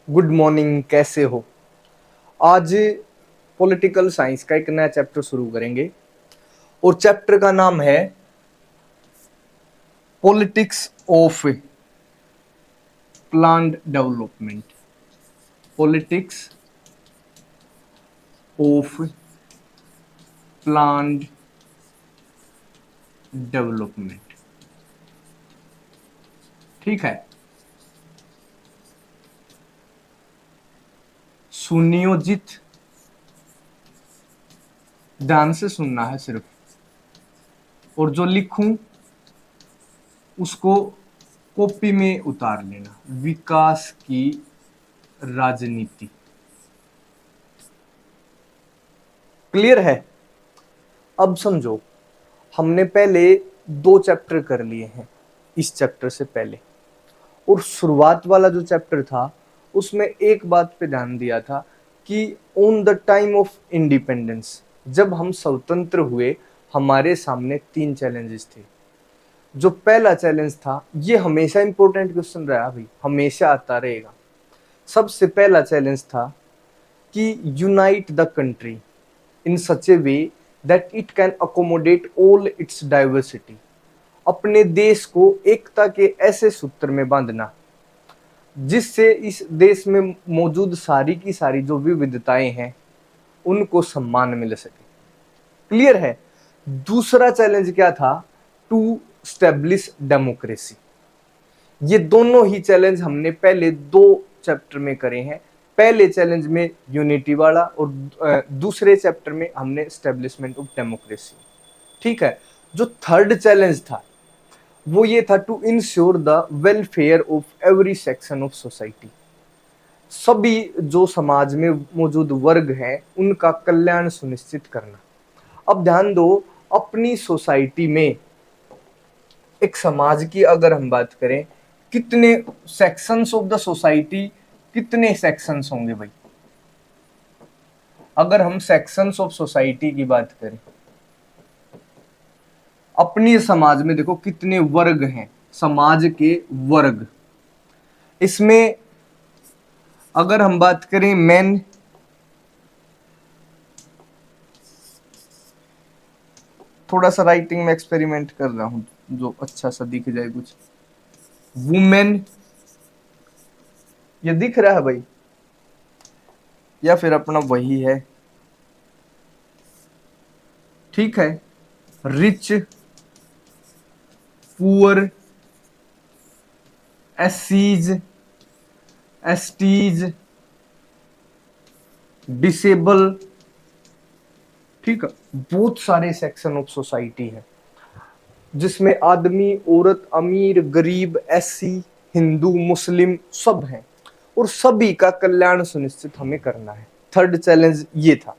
Good morning, कैसे हो? आज पॉलिटिकल साइंस का एक नया चैप्टर शुरू करेंगे और चैप्टर का नाम है politics of planned development. Politics of planned development. ठीक है, सुनियोजित, ध्यान से सुनना है सिर्फ, और जो लिखूं उसको कॉपी में उतार लेना। विकास की राजनीति। क्लियर है? अब समझो, हमने पहले दो चैप्टर कर लिए हैं इस चैप्टर से पहले, और शुरुआत वाला जो चैप्टर था उसमें एक बात पे ध्यान दिया था कि on the time of independence, जब हम स्वतंत्र हुए, हमारे सामने तीन चैलेंजेस थे। जो पहला चैलेंज था, ये हमेशा इंपॉर्टेंट क्वेश्चन रहा भाई, हमेशा आता रहेगा। सबसे पहला चैलेंज था कि unite the country in such A way that it can accommodate all it's diversity. अपने देश को एकता के ऐसे सूत्र में बांधना जिससे इस देश में मौजूद सारी की सारी जो विविधताएं हैं उनको सम्मान मिल सके। क्लियर है? दूसरा चैलेंज क्या था? To establish democracy. ये दोनों ही चैलेंज हमने पहले दो चैप्टर में करे हैं। पहले चैलेंज में यूनिटी वाला और दूसरे चैप्टर में हमने स्टेब्लिशमेंट ऑफ डेमोक्रेसी। ठीक है, जो थर्ड चैलेंज था वो ये था to ensure the welfare of every section of society. सभी जो समाज में मौजूद वर्ग हैं उनका कल्याण सुनिश्चित करना। अब ध्यान दो, अपनी सोसाइटी में, एक समाज की अगर हम बात करें, कितने सेक्शंस ऑफ द सोसाइटी, कितने सेक्शंस होंगे भाई? अगर हम सेक्शंस ऑफ सोसाइटी की बात करें, अपनी समाज में देखो कितने वर्ग हैं, समाज के वर्ग। इसमें अगर हम बात करें मेन, थोड़ा सा राइटिंग में एक्सपेरिमेंट कर रहा हूं जो अच्छा सा दिख जाए कुछ। वुमेन, ये दिख रहा है भाई या फिर अपना वही है? ठीक है, rich, poor, ACs, STs, disable. ठीक है, बहुत सारे सेक्शन ऑफ सोसाइटी है जिसमें आदमी, औरत, अमीर, गरीब, एससी, हिंदू, मुस्लिम सब हैं, और सभी का कल्याण सुनिश्चित हमें करना है। थर्ड चैलेंज ये था।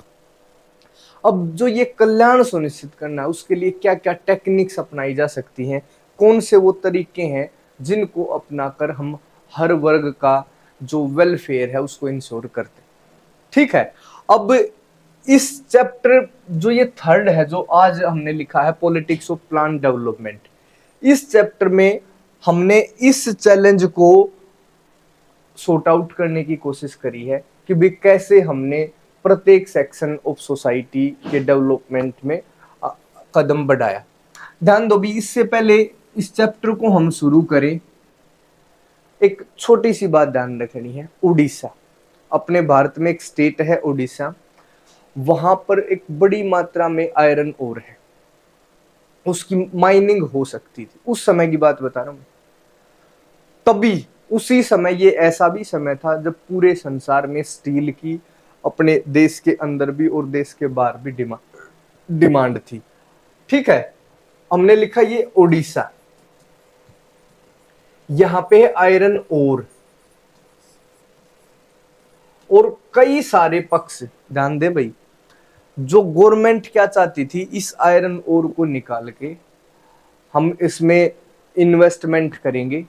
अब जो ये कल्याण सुनिश्चित करना है उसके लिए क्या क्या टेक्निक्स अपनाई जा सकती हैं, कौन से वो तरीके हैं जिनको अपनाकर हम हर वर्ग का जो वेलफेयर है उसको इंश्योर करते हैं। ठीक है, अब इस चैप्टर जो ये थर्ड है जो आज हमने लिखा है पॉलिटिक्स ऑफ प्लान डेवलपमेंट, इस चैप्टर में हमने इस चैलेंज को सॉर्ट आउट करने की कोशिश करी है कि भी कैसे हमने प्रत्येक सेक्शन ऑफ सोसाइटी के डेवलपमेंट में कदम बढ़ाया। ध्यान दो भी, इससे पहले इस चैप्टर को हम शुरू करें, एक छोटी सी बात ध्यान रखनी है। उड़ीसा, अपने भारत में एक स्टेट है उड़ीसा, वहां पर एक बड़ी मात्रा में आयरन ओर है, उसकी माइनिंग हो सकती थी। उस समय की बात बता रहा हूं। तभी उसी समय, ये ऐसा भी समय था जब पूरे संसार में स्टील की अपने देश के अंदर भी और देश के बाहर भी डिमांड थी। ठीक है, हमने लिखा ये ओडिशा, यहां पे आयरन ओर और कई सारे पक्ष। ध्यान दे भाई, जो गवर्नमेंट क्या चाहती थी, इस आयरन ओर को निकाल के हम इसमें इन्वेस्टमेंट करेंगे,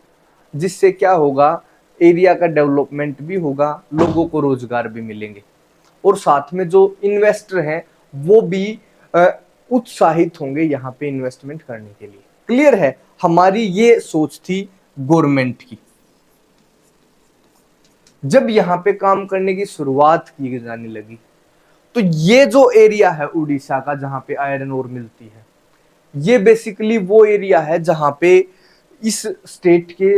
जिससे क्या होगा, एरिया का डेवलपमेंट भी होगा, लोगों को रोजगार भी मिलेंगे, और साथ में जो इन्वेस्टर हैं वो भी उत्साहित होंगे यहाँ पे इन्वेस्टमेंट करने के लिए। क्लियर है? हमारी ये सोच थी गवर्नमेंट की। जब यहाँ पे काम करने की शुरुआत की जाने लगी तो ये जो एरिया है उड़ीसा का जहां पे आयरन ओर मिलती है, ये बेसिकली वो एरिया है जहां पे इस स्टेट के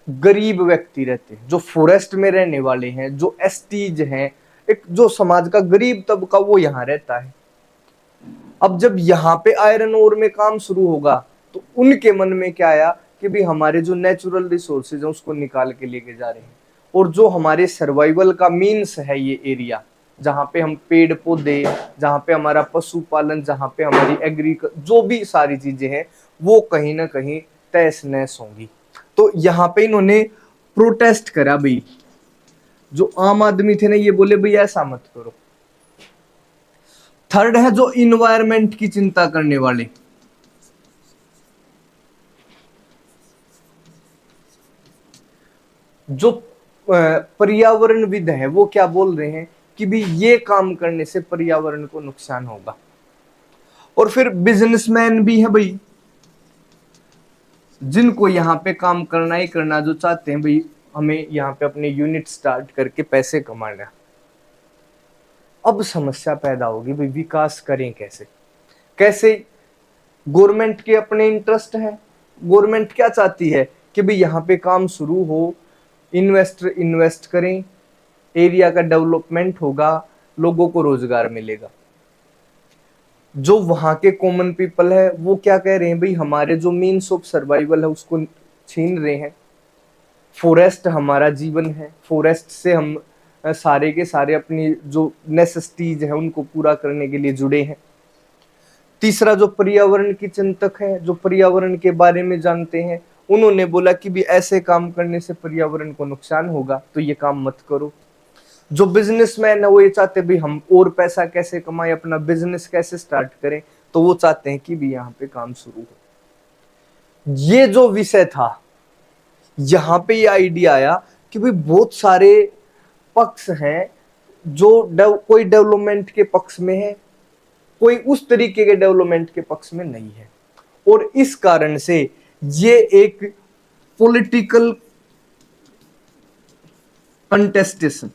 गरीब व्यक्ति रहते हैं, जो फॉरेस्ट में रहने वाले हैं, जो एसटीज हैं, एक जो समाज का गरीब तबका वो यहाँ रहता है। अब जब यहाँ पे आयरन ओर में काम शुरू होगा तो उनके मन में क्या आया कि भी हमारे जो नेचुरल रिसोर्सेज है उसको निकाल के लेके जा रहे हैं, और जो हमारे सर्वाइवल का मीन्स है ये एरिया, जहाँ पे हम पेड़ पौधे, जहाँ पे हमारा पशुपालन, जहाँ पे हमारी जो भी सारी चीजें हैं वो कहीं ना कहीं तहस नहस होंगी। तो यहाँ पे इन्होंने प्रोटेस्ट करा भाई, जो आम आदमी थे ना ये बोले भाई ऐसा मत करो। थर्ड है जो इन्वायरमेंट की चिंता करने वाले, जो पर्यावरणविद है वो क्या बोल रहे हैं कि भी ये काम करने से पर्यावरण को नुकसान होगा। और फिर बिजनेसमैन भी है भाई, जिनको यहाँ पे काम करना ही करना, जो चाहते हैं भाई हमें यहाँ पे अपने यूनिट स्टार्ट करके पैसे कमाना। अब समस्या पैदा होगी भाई विकास करें कैसे कैसे। गवर्नमेंट के अपने इंटरेस्ट है, गवर्नमेंट क्या चाहती है कि भाई यहाँ पे काम शुरू हो, इन्वेस्टर इन्वेस्ट करें, एरिया का डेवलपमेंट होगा, लोगों को रोजगार मिलेगा। जो वहां के कॉमन पीपल है वो क्या कह रहे हैं भाई हमारे जो मीन्स ऑफ सर्वाइवल है उसको छीन रहे हैं। फॉरेस्ट हमारा जीवन है, फॉरेस्ट से हम सारे के सारे अपनी जो नेसेसिटीज है उनको पूरा करने के लिए जुड़े हैं। तीसरा जो पर्यावरण की चिंतक है, जो पर्यावरण के बारे में जानते हैं, उन्होंने बोला कि भी ऐसे काम करने से पर्यावरण को नुकसान होगा तो ये काम मत करो। जो बिजनेसमैन है वो ये चाहते हैं भी हम और पैसा कैसे कमाएं, अपना बिजनेस कैसे स्टार्ट करें, तो वो चाहते हैं कि भी यहाँ पे काम शुरू हो। ये जो विषय था यहाँ पे ये आइडिया आया कि भाई बहुत सारे पक्ष हैं, जो कोई डेवलपमेंट के पक्ष में है, कोई उस तरीके के डेवलपमेंट के पक्ष में नहीं है, और इस कारण से ये एक पॉलिटिकल कंटेस्टेशन,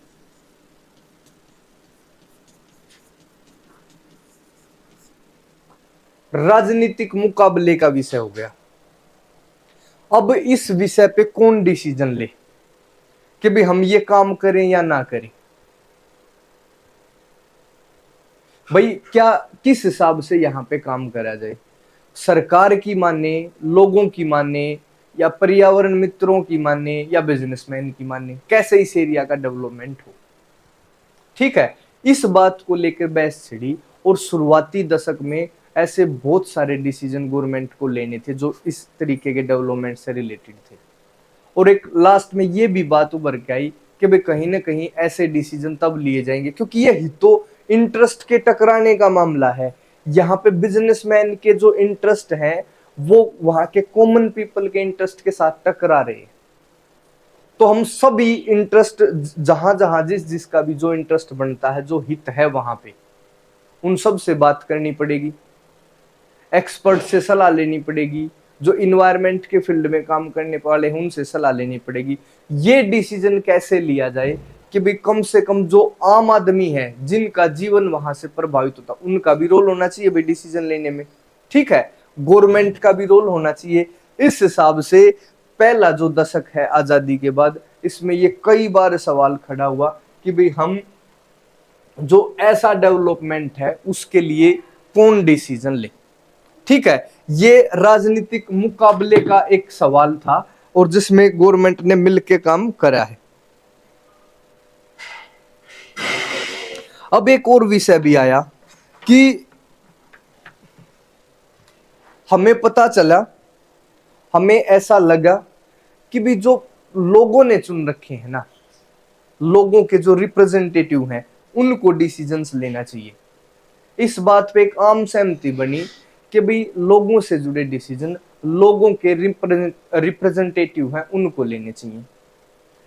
राजनीतिक मुकाबले का विषय हो गया। अब इस विषय पे कौन डिसीजन ले कि भाई हम ये काम करें या ना करें। भाई क्या किस हिसाब से यहाँ पे काम करा जाए, सरकार की माने, लोगों की माने, या पर्यावरण मित्रों की माने, या बिजनेसमैन की माने, कैसे इस एरिया का डेवलपमेंट हो। ठीक है, इस बात को लेकर बहस छिड़ी, और शुरुआती दशक में ऐसे बहुत सारे डिसीजन गवर्नमेंट को लेने थे जो इस तरीके के डेवलपमेंट से रिलेटेड थे। और एक लास्ट में ये भी बात उभर के आई कि भाई कहीं ना कहीं ऐसे डिसीजन तब लिए जाएंगे क्योंकि ये ही तो इंटरेस्ट के टकराने का मामला है। यहाँ पे बिजनेसमैन के जो इंटरेस्ट हैं वो वहां के कॉमन पीपल के इंटरेस्ट के साथ टकरा रहे हैं। तो हम सभी इंटरेस्ट, जहां जहां जिसका भी जो इंटरेस्ट बनता है, जो हित है वहां पे, उन सब से बात करनी पड़ेगी, एक्सपर्ट से सलाह लेनी पड़ेगी, जो इन्वायरमेंट के फील्ड में काम करने वाले हैं उनसे सलाह लेनी पड़ेगी। ये डिसीजन कैसे लिया जाए कि भाई कम से कम जो आम आदमी है जिनका जीवन वहां से प्रभावित होता, उनका भी रोल होना चाहिए भाई डिसीजन लेने में। ठीक है, गवर्नमेंट का भी रोल होना चाहिए। इस हिसाब से पहला जो दशक है आजादी के बाद, इसमें ये कई बार सवाल खड़ा हुआ कि भाई हम जो ऐसा डेवलपमेंट है उसके लिए कौन डिसीजन ले। ठीक है, ये राजनीतिक मुकाबले का एक सवाल था और जिसमें गवर्नमेंट ने मिलकर काम करा है। अब एक और विषय भी आया कि हमें पता चला, हमें ऐसा लगा कि भी जो लोगों ने चुन रखे हैं ना, लोगों के जो रिप्रेजेंटेटिव हैं, उनको डिसीजंस लेना चाहिए। इस बात पे एक आम सहमति बनी कि भाई लोगों से जुड़े डिसीजन लोगों के रिप्रेजेंटेटिव हैं उनको लेने चाहिए।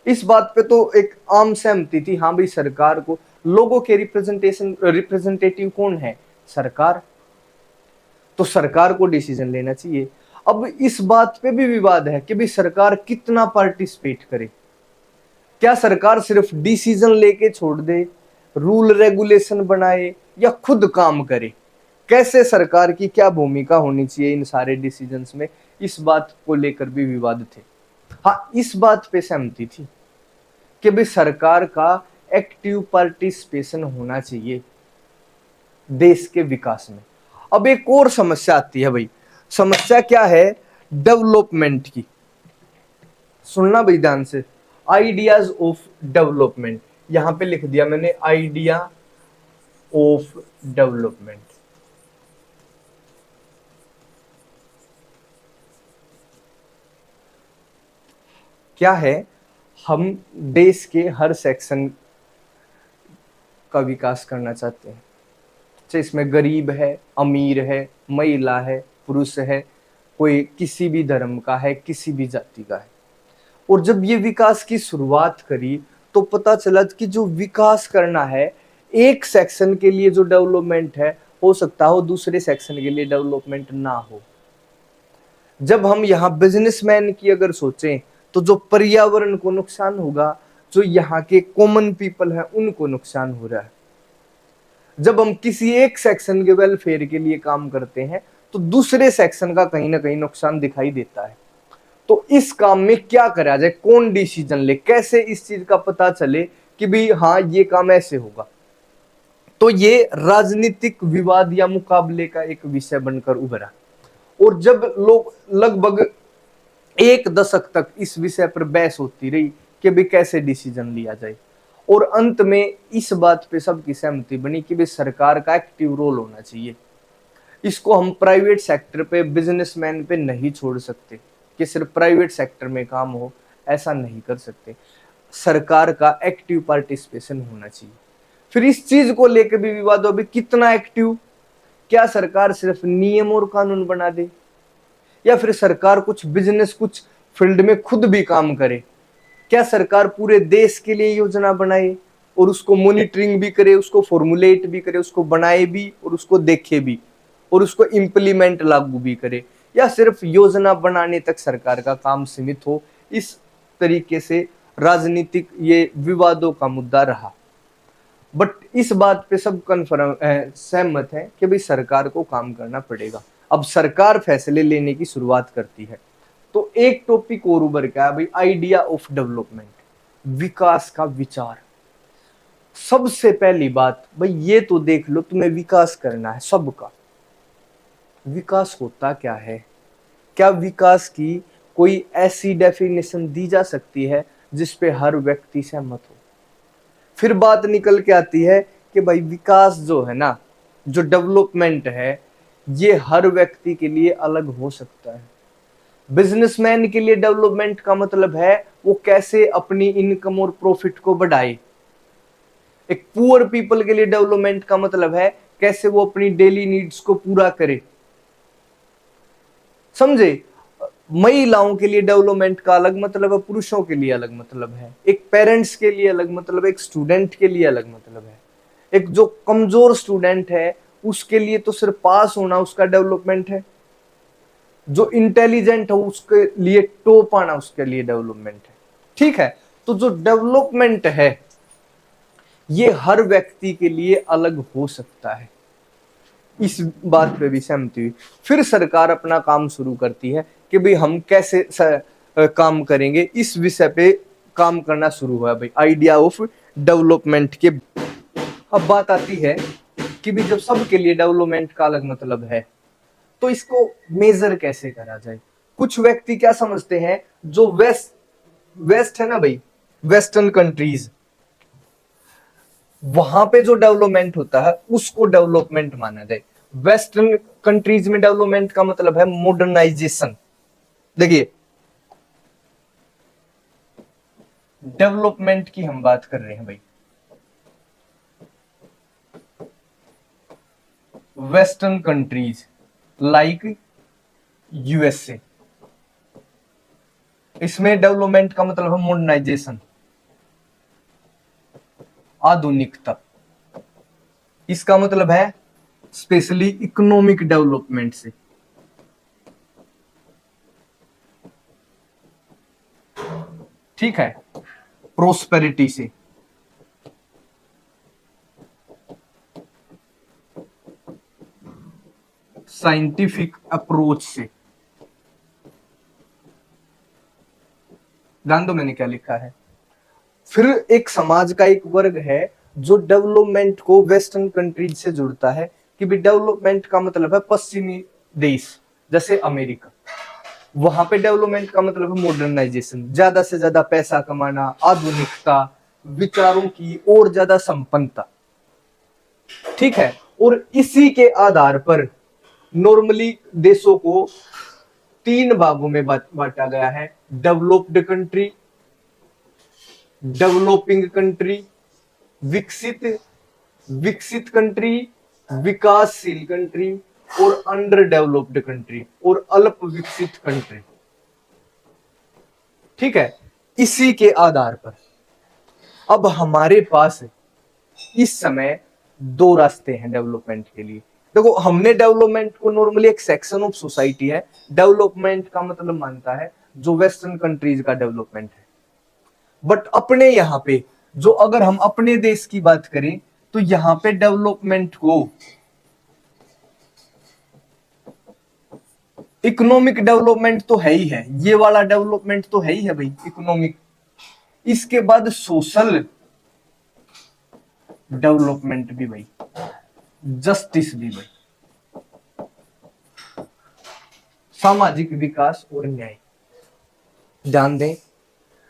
इस बात पे तो एक आम सहमति थी, हाँ भाई सरकार को, लोगों के रिप्रेजेंटेटिव कौन है, सरकार, तो सरकार को डिसीजन लेना चाहिए। अब इस बात पे भी विवाद है कि भाई सरकार कितना पार्टिसिपेट करे। क्या सरकार सिर्फ डिसीजन लेके छोड़ दे, रूल रेगुलेशन बनाए, या खुद काम करे? कैसे सरकार की क्या भूमिका होनी चाहिए इन सारे डिसीजंस में, इस बात को लेकर भी विवाद थे। हाँ, इस बात पे सहमति थी कि भाई सरकार का एक्टिव पार्टिसिपेशन होना चाहिए देश के विकास में। अब एक और समस्या आती है भाई, समस्या क्या है? डेवलपमेंट की। सुनना भाई ध्यान से, आइडियाज ऑफ डेवलपमेंट, यहां पे लिख दिया मैंने आइडिया ऑफ डेवलपमेंट। क्या है? हम देश के हर सेक्शन का विकास करना चाहते हैं, चाहे इसमें गरीब है, अमीर है, महिला है, पुरुष है, कोई किसी भी धर्म का है, किसी भी जाति का है। और जब ये विकास की शुरुआत करी तो पता चला कि जो विकास करना है, एक सेक्शन के लिए जो डेवलपमेंट है, हो सकता हो दूसरे सेक्शन के लिए डेवलपमेंट ना हो। जब हम यहाँ बिजनेसमैन की अगर सोचें तो जो पर्यावरण को नुकसान होगा, जो यहाँ के कॉमन पीपल हैं उनको नुकसान हो रहा है। जब हम किसी एक सेक्शन के वेलफेयर के लिए काम करते हैं तो दूसरे सेक्शन का कहीं ना कहीं नुकसान दिखाई देता है। तो इस काम में क्या करा जाए, कौन डिसीजन ले, कैसे इस चीज का पता चले कि भाई हाँ ये काम ऐसे होगा? तो ये राजनीतिक विवाद या मुकाबले का एक विषय बनकर उभरा। और जब लोग लगभग एक दशक तक इस विषय पर बहस होती रही कि भाई कैसे डिसीजन लिया जाए, और अंत में इस बात पे सबकी सहमति बनी कि भाई सरकार का एक्टिव रोल होना चाहिए। इसको हम प्राइवेट सेक्टर पे, बिजनेसमैन पे नहीं छोड़ सकते कि सिर्फ प्राइवेट सेक्टर में काम हो, ऐसा नहीं कर सकते। सरकार का एक्टिव पार्टिसिपेशन होना चाहिए। फिर इस चीज को लेकर भी विवाद हो, कितना एक्टिव? क्या सरकार सिर्फ नियम और कानून बना दे, या फिर सरकार कुछ बिजनेस, कुछ फील्ड में खुद भी काम करे? क्या सरकार पूरे देश के लिए योजना बनाए और उसको मॉनिटरिंग भी करे, उसको फॉर्मुलेट भी करे, उसको बनाए भी और उसको देखे भी और उसको इम्प्लीमेंट लागू भी करे? या सिर्फ योजना बनाने तक सरकार का काम सीमित हो? इस तरीके से राजनीतिक ये विवादों का मुद्दा रहा। बट इस बात पे सब कन्फर्म सहमत है कि भाई सरकार को काम करना पड़ेगा। अब सरकार फैसले लेने की शुरुआत करती है। तो एक टॉपिक और उभर का है भाई, आइडिया ऑफ डेवलपमेंट, विकास का विचार। सबसे पहली बात भाई ये तो देख लो, तुम्हें विकास करना है सबका, विकास होता क्या है? क्या विकास की कोई ऐसी डेफिनेशन दी जा सकती है जिस पे हर व्यक्ति सहमत हो? फिर बात निकल के आती है कि भाई विकास जो है ना, जो डेवलपमेंट है, ये हर व्यक्ति के लिए अलग हो सकता है। बिजनेसमैन के लिए डेवलपमेंट का मतलब है वो कैसे अपनी इनकम और प्रॉफिट को बढ़ाए। एक पुअर पीपल के लिए डेवलपमेंट का मतलब है कैसे वो अपनी डेली नीड्स को पूरा करे। समझे? महिलाओं के लिए डेवलपमेंट का अलग मतलब है, पुरुषों के लिए अलग मतलब है, एक पेरेंट्स के लिए अलग मतलब है, एक स्टूडेंट के लिए अलग मतलब है। एक जो कमजोर स्टूडेंट है उसके लिए तो सिर्फ पास होना उसका डेवलपमेंट है, जो इंटेलिजेंट है उसके लिए टॉप आना उसके लिए डेवलपमेंट है। ठीक है? तो जो डेवलपमेंट है ये हर व्यक्ति के लिए अलग हो सकता है। इस बात पे भी सहमति हुई। फिर सरकार अपना काम शुरू करती है कि भाई हम कैसे काम करेंगे, इस विषय पे काम करना शुरू हुआ भाई, आइडिया ऑफ डेवलपमेंट के। अब बात आती है कि भी जब सबके लिए डेवलपमेंट का अलग मतलब है तो इसको मेजर कैसे करा जाए? कुछ व्यक्ति क्या समझते हैं, जो वेस्ट है ना भाई, वेस्टर्न कंट्रीज, वहां पे जो डेवलपमेंट होता है उसको डेवलपमेंट माना जाए। वेस्टर्न कंट्रीज में डेवलपमेंट का मतलब है मॉडर्नाइजेशन। देखिए, डेवलपमेंट की हम बात कर रहे हैं भाई, वेस्टर्न कंट्रीज लाइक यूएसए, इसमें डेवलपमेंट का मतलब है मॉडर्नाइजेशन, आधुनिकता। इसका मतलब है स्पेशली इकोनॉमिक डेवलपमेंट से। ठीक है? प्रोस्पेरिटी से, साइंटिफिक अप्रोच से। ध्यान दो मैंने क्या लिखा है। फिर एक समाज का एक वर्ग है जो डेवलपमेंट को वेस्टर्न कंट्रीज से जुड़ता है, कि भी डेवलपमेंट का मतलब है पश्चिमी देश जैसे अमेरिका, वहां पे डेवलपमेंट का मतलब है मॉडर्नाइजेशन, ज्यादा से ज्यादा पैसा कमाना, आधुनिकता, विचारों की और ज्यादा संपन्नता। ठीक है, और इसी के आधार पर नॉर्मली देशों को 3 भागों में बांटा गया है, डेवलप्ड कंट्री, डेवलपिंग कंट्री, विकसित कंट्री, विकासशील कंट्री, और अंडर डेवलप्ड कंट्री, और अल्प विकसित कंट्री। ठीक है, इसी के आधार पर अब हमारे पास इस समय 2 रास्ते हैं डेवलपमेंट के लिए। देखो, हमने डेवलपमेंट को नॉर्मली एक सेक्शन ऑफ सोसाइटी है, डेवलपमेंट का मतलब मानता है जो वेस्टर्न कंट्रीज का डेवलपमेंट है। बट अपने यहाँ पे जो, अगर हम अपने देश की बात करें तो यहाँ पे डेवलपमेंट को इकोनॉमिक डेवलपमेंट तो है ही है, ये वाला डेवलपमेंट तो है ही है भाई इकोनॉमिक, इसके बाद सोशल डेवलपमेंट भी भाई, जस्टिस भी भाई, सामाजिक विकास और न्याय। ध्यान दें,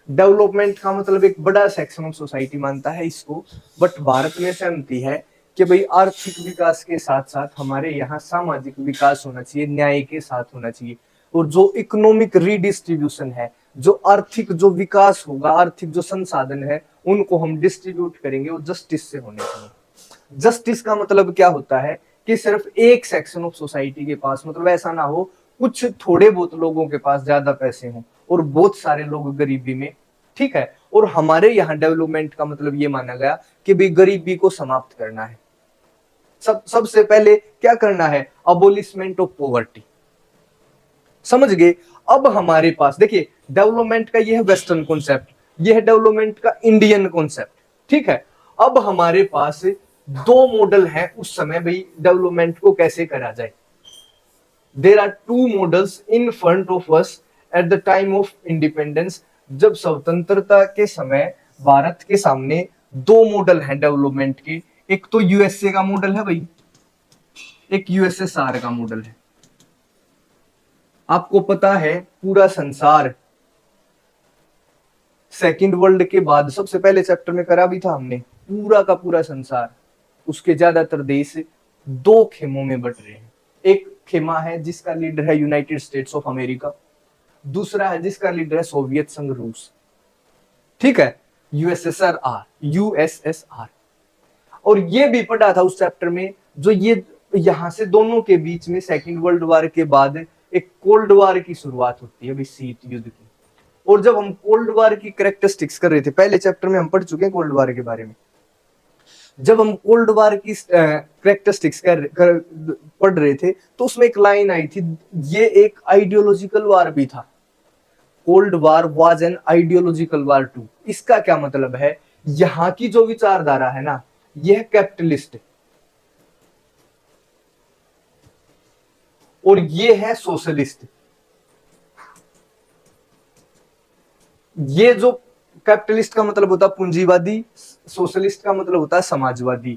डेवलपमेंट का मतलब एक बड़ा सेक्शन ऑफ सोसाइटी मानता है इसको, बट भारत में सहमति है कि भाई आर्थिक विकास के साथ साथ हमारे यहाँ सामाजिक विकास होना चाहिए, न्याय के साथ होना चाहिए, और जो इकोनॉमिक रीडिस्ट्रीब्यूशन है, जो आर्थिक जो विकास होगा, आर्थिक जो संसाधन है उनको हम डिस्ट्रीब्यूट करेंगे और जस्टिस से होने चाहिए। जस्टिस का मतलब क्या होता है कि सिर्फ एक सेक्शन ऑफ सोसाइटी के पास, मतलब ऐसा ना हो कुछ थोड़े बहुत लोगों के पास ज्यादा पैसे हों और बहुत सारे लोग गरीबी में। ठीक है, और हमारे यहाँ डेवलपमेंट का मतलब ये माना गया कि भाई गरीबी को समाप्त करना है, सबसे पहले क्या करना है, अबोलिशमेंट ऑफ पॉवर्टी। समझ गए। अब हमारे पास देखिए, डेवलपमेंट का यह है वेस्टर्न कॉन्सेप्ट, यह है डेवलपमेंट का इंडियन कॉन्सेप्ट। ठीक है, अब हमारे पास 2 मॉडल हैं उस समय भाई डेवलपमेंट को कैसे करा जाए। There are 2 models in front of us at the time of independence. जब स्वतंत्रता के समय भारत के सामने 2 मॉडल हैं डेवलपमेंट के, एक तो यूएसए का मॉडल है भाई, एक यूएसएसआर का मॉडल है। आपको पता है पूरा संसार सेकेंड वर्ल्ड के बाद, सबसे पहले चैप्टर में करा भी था हमने, पूरा का पूरा संसार, उसके ज्यादातर देश 2 खेमों में बट रहे हैं। एक खेमा है जिसका लीडर है यूनाइटेड स्टेट्स ऑफ अमेरिका, दूसरा है जिसका लीडर है सोवियत संघ रूस। ठीक है, यूएसएसआर। और ये भी पढ़ा था उस चैप्टर में, जो ये यहां से दोनों के बीच में सेकेंड वर्ल्ड वॉर के बाद एक कोल्ड वॉर की शुरुआत होती है, शीत युद्ध की। और जब हम कोल्ड वॉर की कैरेक्टरिस्टिक्स कर रहे थे, पहले चैप्टर में हम पढ़ चुके हैं कोल्ड वॉर के बारे में, जब हम कोल्ड वॉर की कैरेक्टरिस्टिक्स पढ़ रहे थे तो उसमें एक लाइन आई थी, ये एक आइडियोलॉजिकल वॉर भी था। Cold war was an ideological war too. इसका क्या मतलब है, यहाँ की जो विचारधारा है ना, यह कैपिटलिस्ट और ये है सोशलिस्ट। ये जो कैपिटलिस्ट का मतलब होता है पूंजीवादी, सोशलिस्ट का मतलब होता है समाजवादी।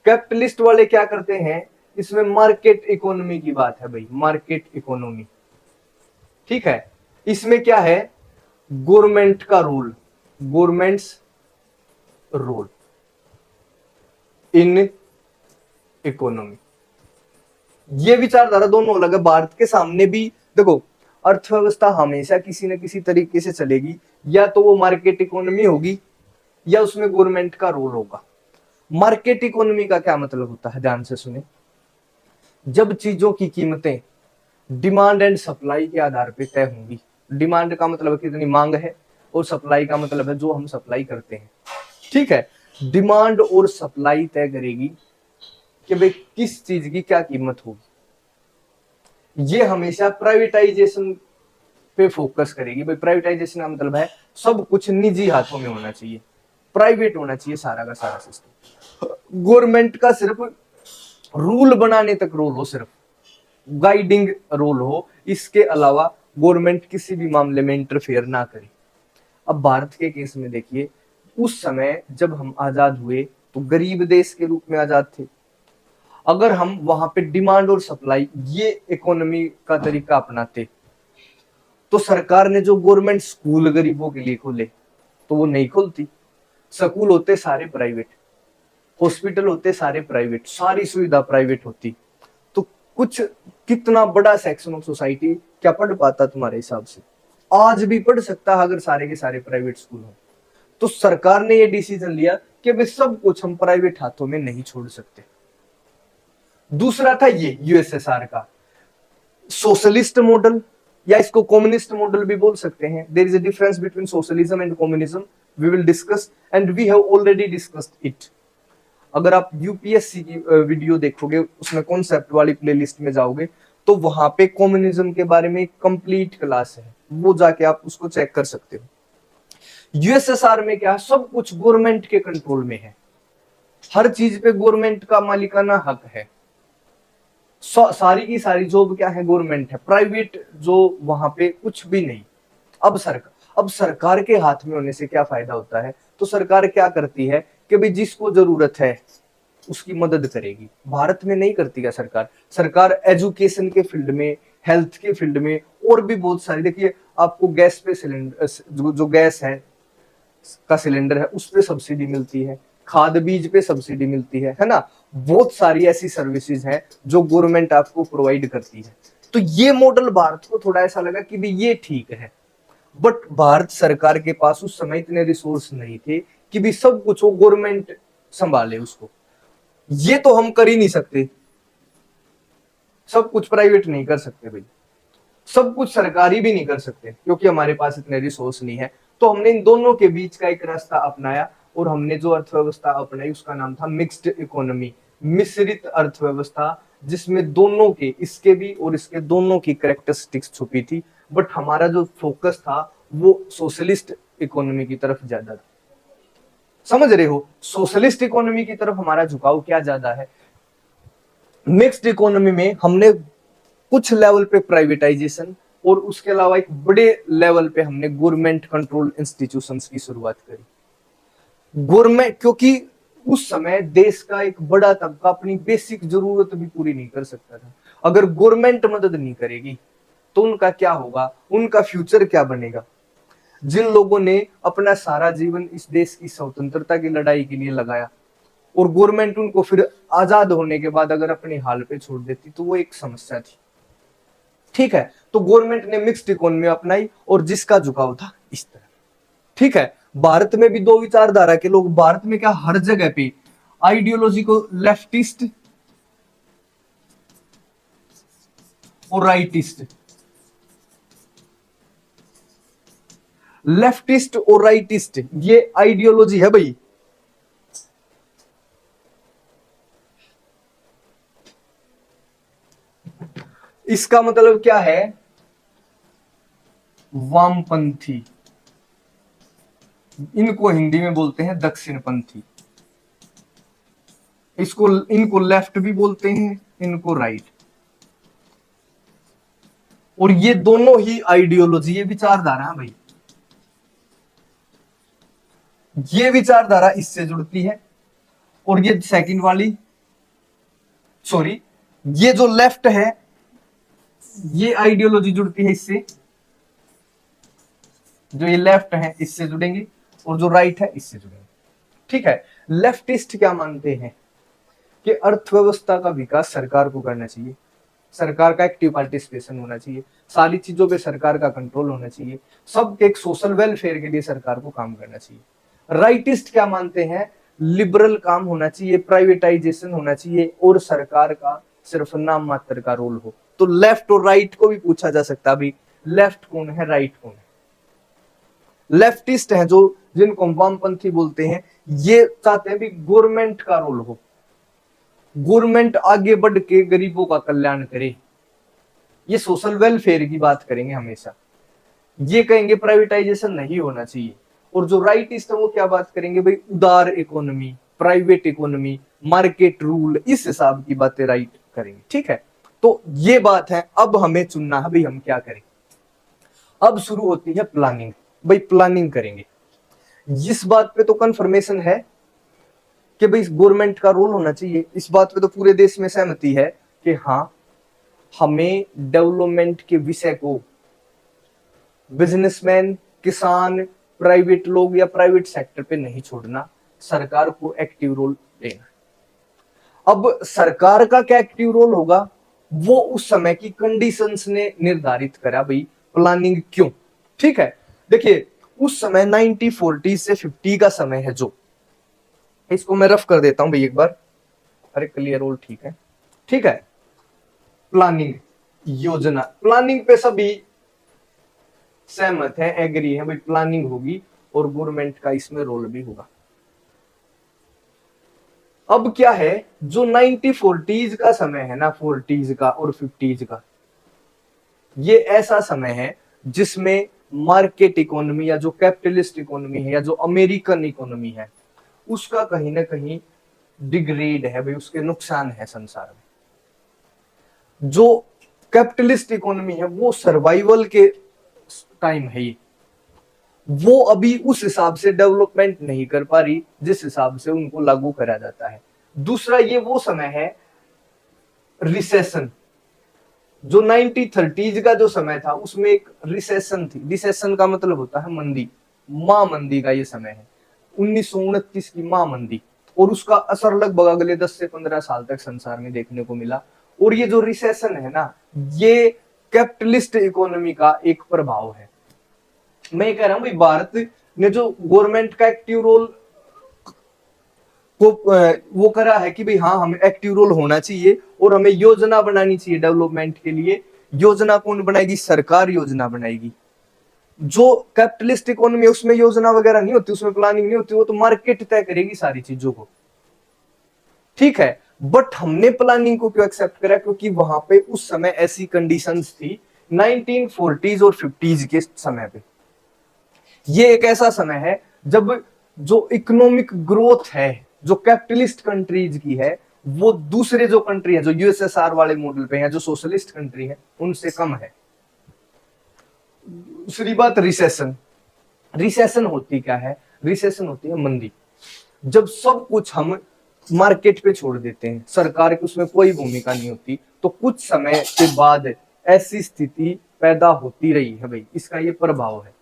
कैपिटलिस्ट वाले क्या करते हैं, इसमें मार्केट इकोनॉमी की बात है भाई, मार्केट इकोनॉमी। ठीक है, इसमें क्या है, गवर्नमेंट का role, government's role in economy. ये विचारधारा दोनों अलग है। भारत के सामने भी देखो, अर्थव्यवस्था हमेशा किसी न किसी तरीके से चलेगी, या तो वो मार्केट इकोनॉमी होगी या उसमें गवर्नमेंट का रोल होगा। मार्केट इकोनॉमी का क्या मतलब होता है, ध्यान से सुने। जब चीजों की कीमतें डिमांड एंड सप्लाई के आधार पर तय होंगी, डिमांड का मतलब कितनी मांग है, और सप्लाई का मतलब है जो हम सप्लाई करते हैं। ठीक है, डिमांड और सप्लाई तय करेगी कि भाई किस चीज की क्या कीमत होगी। ये हमेशा प्राइवेटाइजेशन पे फोकस करेगी। भाई प्राइवेटाइजेशन का मतलब है सब कुछ निजी हाथों में होना चाहिए, प्राइवेट होना चाहिए सारा का सारा सिस्टम। गवर्नमेंट का सिर्फ रूल बनाने तक रोल हो, सिर्फ गाइडिंग रोल हो, इसके अलावा गवर्नमेंट किसी भी मामले में इंटरफेयर ना करे। अब भारत के केस में देखिए, उस समय जब हम आजाद हुए तो गरीब देश के रूप में आजाद थे। अगर हम वहां पे डिमांड और सप्लाई ये इकोनॉमी का तरीका अपनाते तो सरकार ने जो गवर्नमेंट स्कूल गरीबों के लिए खोले तो वो नहीं खोलती। स्कूल होते सारे प्राइवेट, हॉस्पिटल होते सारे प्राइवेट, सारी सुविधा प्राइवेट होती, तो कुछ कितना बड़ा सेक्शन ऑफ सोसाइटी क्या पढ़ पाता तुम्हारे हिसाब से? आज भी पढ़ सकता अगर सारे के सारे प्राइवेट स्कूल हो। तो सरकार ने ये डिसीजन लिया कि भाई सब कुछ हम प्राइवेट हाथों में नहीं छोड़ सकते। दूसरा था ये यूएसएसआर का सोशलिस्ट मॉडल, या इसको कम्युनिस्ट मॉडल भी बोल सकते हैं। There is a difference between socialism and communism, we will discuss and we have already discussed it. अगर आप यूपीएससी की वीडियो देखोगे, उसमें कॉन्सेप्ट वाली प्लेलिस्ट में जाओगे तो वहां पे कम्युनिज्म के बारे में कंप्लीट क्लास है, वो जाके आप उसको चेक कर सकते हो। यूएसएसआर में क्या, सब कुछ गवर्नमेंट के कंट्रोल में है, हर चीज पे गवर्नमेंट का मालिकाना हक है, सारी की सारी जॉब क्या है, गवर्नमेंट है, प्राइवेट जो वहां पे कुछ भी नहीं। अब सरकार के हाथ में होने से क्या फायदा होता है, तो सरकार क्या करती है कि भाई जिसको जरूरत है उसकी मदद करेगी। भारत में नहीं करती क्या सरकार? सरकार एजुकेशन के फील्ड में, हेल्थ के फील्ड में और भी बहुत सारी, देखिए आपको गैस पे सिलेंडर, जो गैस है का सिलेंडर है उस पे सब्सिडी मिलती है, खाद बीज पे सब्सिडी मिलती है ना। बहुत सारी ऐसी सर्विसेज हैं जो गवर्नमेंट आपको प्रोवाइड करती है। तो ये मॉडल भारत को थोड़ा ऐसा लगा कि भाई ये ठीक है, बट भारत सरकार के पास उस समय इतने रिसोर्स नहीं थे कि भी सब कुछ वो गवर्नमेंट संभाले उसको। ये तो हम कर ही नहीं सकते, सब कुछ प्राइवेट नहीं कर सकते भाई, सब कुछ सरकारी भी नहीं कर सकते क्योंकि हमारे पास इतने रिसोर्स नहीं है। तो हमने इन दोनों के बीच का एक रास्ता अपनाया और हमने जो अर्थव्यवस्था अपनाई उसका नाम था मिक्स्ड इकोनॉमी, मिश्रित अर्थव्यवस्था, जिसमें दोनों के, इसके भी और इसके दोनों की कैरेक्टरिस्टिक्स छुपी थी। बट हमारा जो फोकस था वो सोशलिस्ट इकोनॉमी की तरफ ज्यादा था। समझ रहे हो, सोशलिस्ट इकोनॉमी की तरफ हमारा झुकाव क्या ज्यादा है। मिक्स्ड इकोनॉमी में हमने कुछ लेवल पे प्राइवेटाइजेशन और उसके अलावा एक बड़े लेवल पे हमने गवर्नमेंट कंट्रोल इंस्टीट्यूशंस की शुरुआत करी। गवर्नमेंट, क्योंकि उस समय देश का एक बड़ा तबका अपनी बेसिक जरूरत भी पूरी नहीं कर सकता था। अगर गवर्नमेंट मदद नहीं करेगी तो उनका क्या होगा, उनका फ्यूचर क्या बनेगा? जिन लोगों ने अपना सारा जीवन इस देश की स्वतंत्रता की लड़ाई के लिए लगाया और गवर्नमेंट उनको फिर आजाद होने के बाद अगर अपने हाल पे छोड़ देती तो वो एक समस्या थी। ठीक है, तो गवर्नमेंट ने मिक्स्ड इकोनॉमी अपनाई और जिसका झुकाव था इस तरह। ठीक है, भारत में भी दो विचारधारा के लोग, भारत में क्या हर जगह पे आइडियोलॉजी को लेफ्टिस्ट और राइटिस्ट, लेफ्टिस्ट और राइटिस्ट ये आइडियोलॉजी है भाई। इसका मतलब क्या है, वामपंथी, इनको हिंदी में बोलते हैं दक्षिणपंथी, इसको, इनको लेफ्ट भी बोलते हैं, इनको राइट। और ये दोनों ही आइडियोलॉजी, ये विचारधारा है भाई, ये विचारधारा इससे जुड़ती है और ये सेकंड वाली, सॉरी, ये जो लेफ्ट है ये आइडियोलॉजी जुड़ती है इससे, जो ये लेफ्ट है इससे जुड़ेंगे और जो राइट है इससे जुड़ेंगे। ठीक है, लेफ्टिस्ट क्या मानते हैं कि अर्थव्यवस्था का विकास सरकार को करना चाहिए, सरकार का एक्टिव पार्टिसिपेशन होना चाहिए, सारी चीजों पे सरकार का कंट्रोल होना चाहिए, सब एक सोशल वेलफेयर के लिए सरकार को काम करना चाहिए। राइटिस्ट क्या मानते हैं, लिबरल काम होना चाहिए, प्राइवेटाइजेशन होना चाहिए और सरकार का सिर्फ नाम मात्र का रोल हो। तो लेफ्ट और राइट को भी पूछा जा सकता है, अभी लेफ्ट कौन है, राइट कौन है? लेफ्टिस्ट है जो, जिनको वामपंथी बोलते हैं, ये चाहते हैं भी गवर्नमेंट का रोल हो, गवर्नमेंट आगे बढ़ के गरीबों का कल्याण करे, ये सोशल वेलफेयर की बात करेंगे हमेशा। ये कहेंगे प्राइवेटाइजेशन नहीं होना चाहिए। और जो राइटिस्ट है वो क्या बात करेंगे भाई, उदार economy, private economy, market rule, इस हिसाब की बातें राइट करेंगे। ठीक है, तो ये बात है। अब हमें चुनना है भाई हम क्या करें। अब शुरू होती है प्लानिंग। भाई प्लानिंग करेंगे, इस बात पे तो कंफर्मेशन है कि भाई गवर्नमेंट का रोल होना चाहिए। इस बात पे तो पूरे देश में सहमति है कि हाँ, हमें डेवलपमेंट के विषय को बिजनेसमैन, किसान, प्राइवेट लोग या प्राइवेट सेक्टर पे नहीं छोड़ना, सरकार को एक्टिव रोल लेना। अब सरकार का क्या एक्टिव रोल होगा, वो उस समय की कंडीशंस ने निर्धारित करा भाई प्लानिंग क्यों। ठीक है, देखिए उस समय 1940 से 50 का समय है, जो इसको मैं रफ कर देता हूं भाई एक बार। अरे क्लियर रोल, ठीक है। ठीक है, प्लानिंग, योजना, प्लानिंग पे सभी सहमत है, एग्री है भाई, प्लानिंग होगी और गवर्नमेंट का इसमें रोल भी होगा। अब क्या है, जो 1940s का समय है ना, 40s का और 50s का, ये ऐसा समय है जिसमें मार्केट इकोनॉमी या जो कैपिटलिस्ट इकोनॉमी है या जो अमेरिकन इकोनॉमी है, उसका कहीं ना कहीं डिग्रेड है भाई, उसके नुकसान है संसार में। जो कैपिटलिस्ट इकोनॉमी है वो सर्वाइवल के टाइम है, ये वो अभी उस हिसाब से डेवलपमेंट नहीं कर पा रही जिस हिसाब से उनको लागू करा जाता है। दूसरा, ये वो समय है रिसेशन, जो 1930s का जो समय था उसमें एक रिसेशन थी। रिसेशन का मतलब होता है मंदी, महामंदी का ये समय है, 1929 की महामंदी, और उसका असर लगभग अगले 10 से 15 साल तक संसार में देखने को मिला। और ये जो रिसेशन है ना, ये कैपिटलिस्ट इकोनॉमी का एक प्रभाव है। मैं कह रहा हूं भाई, भारत ने जो गवर्नमेंट का एक्टिव रोल को वो करा है कि भाई हाँ, हमें एक्टिव रोल होना चाहिए और हमें योजना बनानी चाहिए डेवलपमेंट के लिए। योजना कौन बनाएगी, सरकार योजना बनाएगी। जो कैपिटलिस्ट इकोनॉमी है उसमें योजना वगैरह नहीं होती, उसमें प्लानिंग नहीं होती, वो तो मार्केट तय करेगी सारी चीजों को। ठीक है, बट हमने प्लानिंग को क्यों एक्सेप्ट करा, क्योंकि वहां पे उस समय ऐसी कंडीशंस थी 1940s और 50s के समय पे। ये एक ऐसा समय है जब जो इकोनॉमिक ग्रोथ है जो कैपिटलिस्ट कंट्रीज की है, वो दूसरे जो कंट्री है जो यूएसएसआर वाले मॉडल पे है, जो सोशलिस्ट कंट्री है, उनसे कम है। दूसरी बात, रिसेशन। रिसेशन होती क्या है, रिसेशन होती है मंदी। जब सब कुछ हम मार्केट पे छोड़ देते हैं, सरकार की उसमें कोई भूमिका नहीं होती, तो कुछ समय के बाद ऐसी स्थिति पैदा होती रही है भाई, इसका ये प्रभाव है।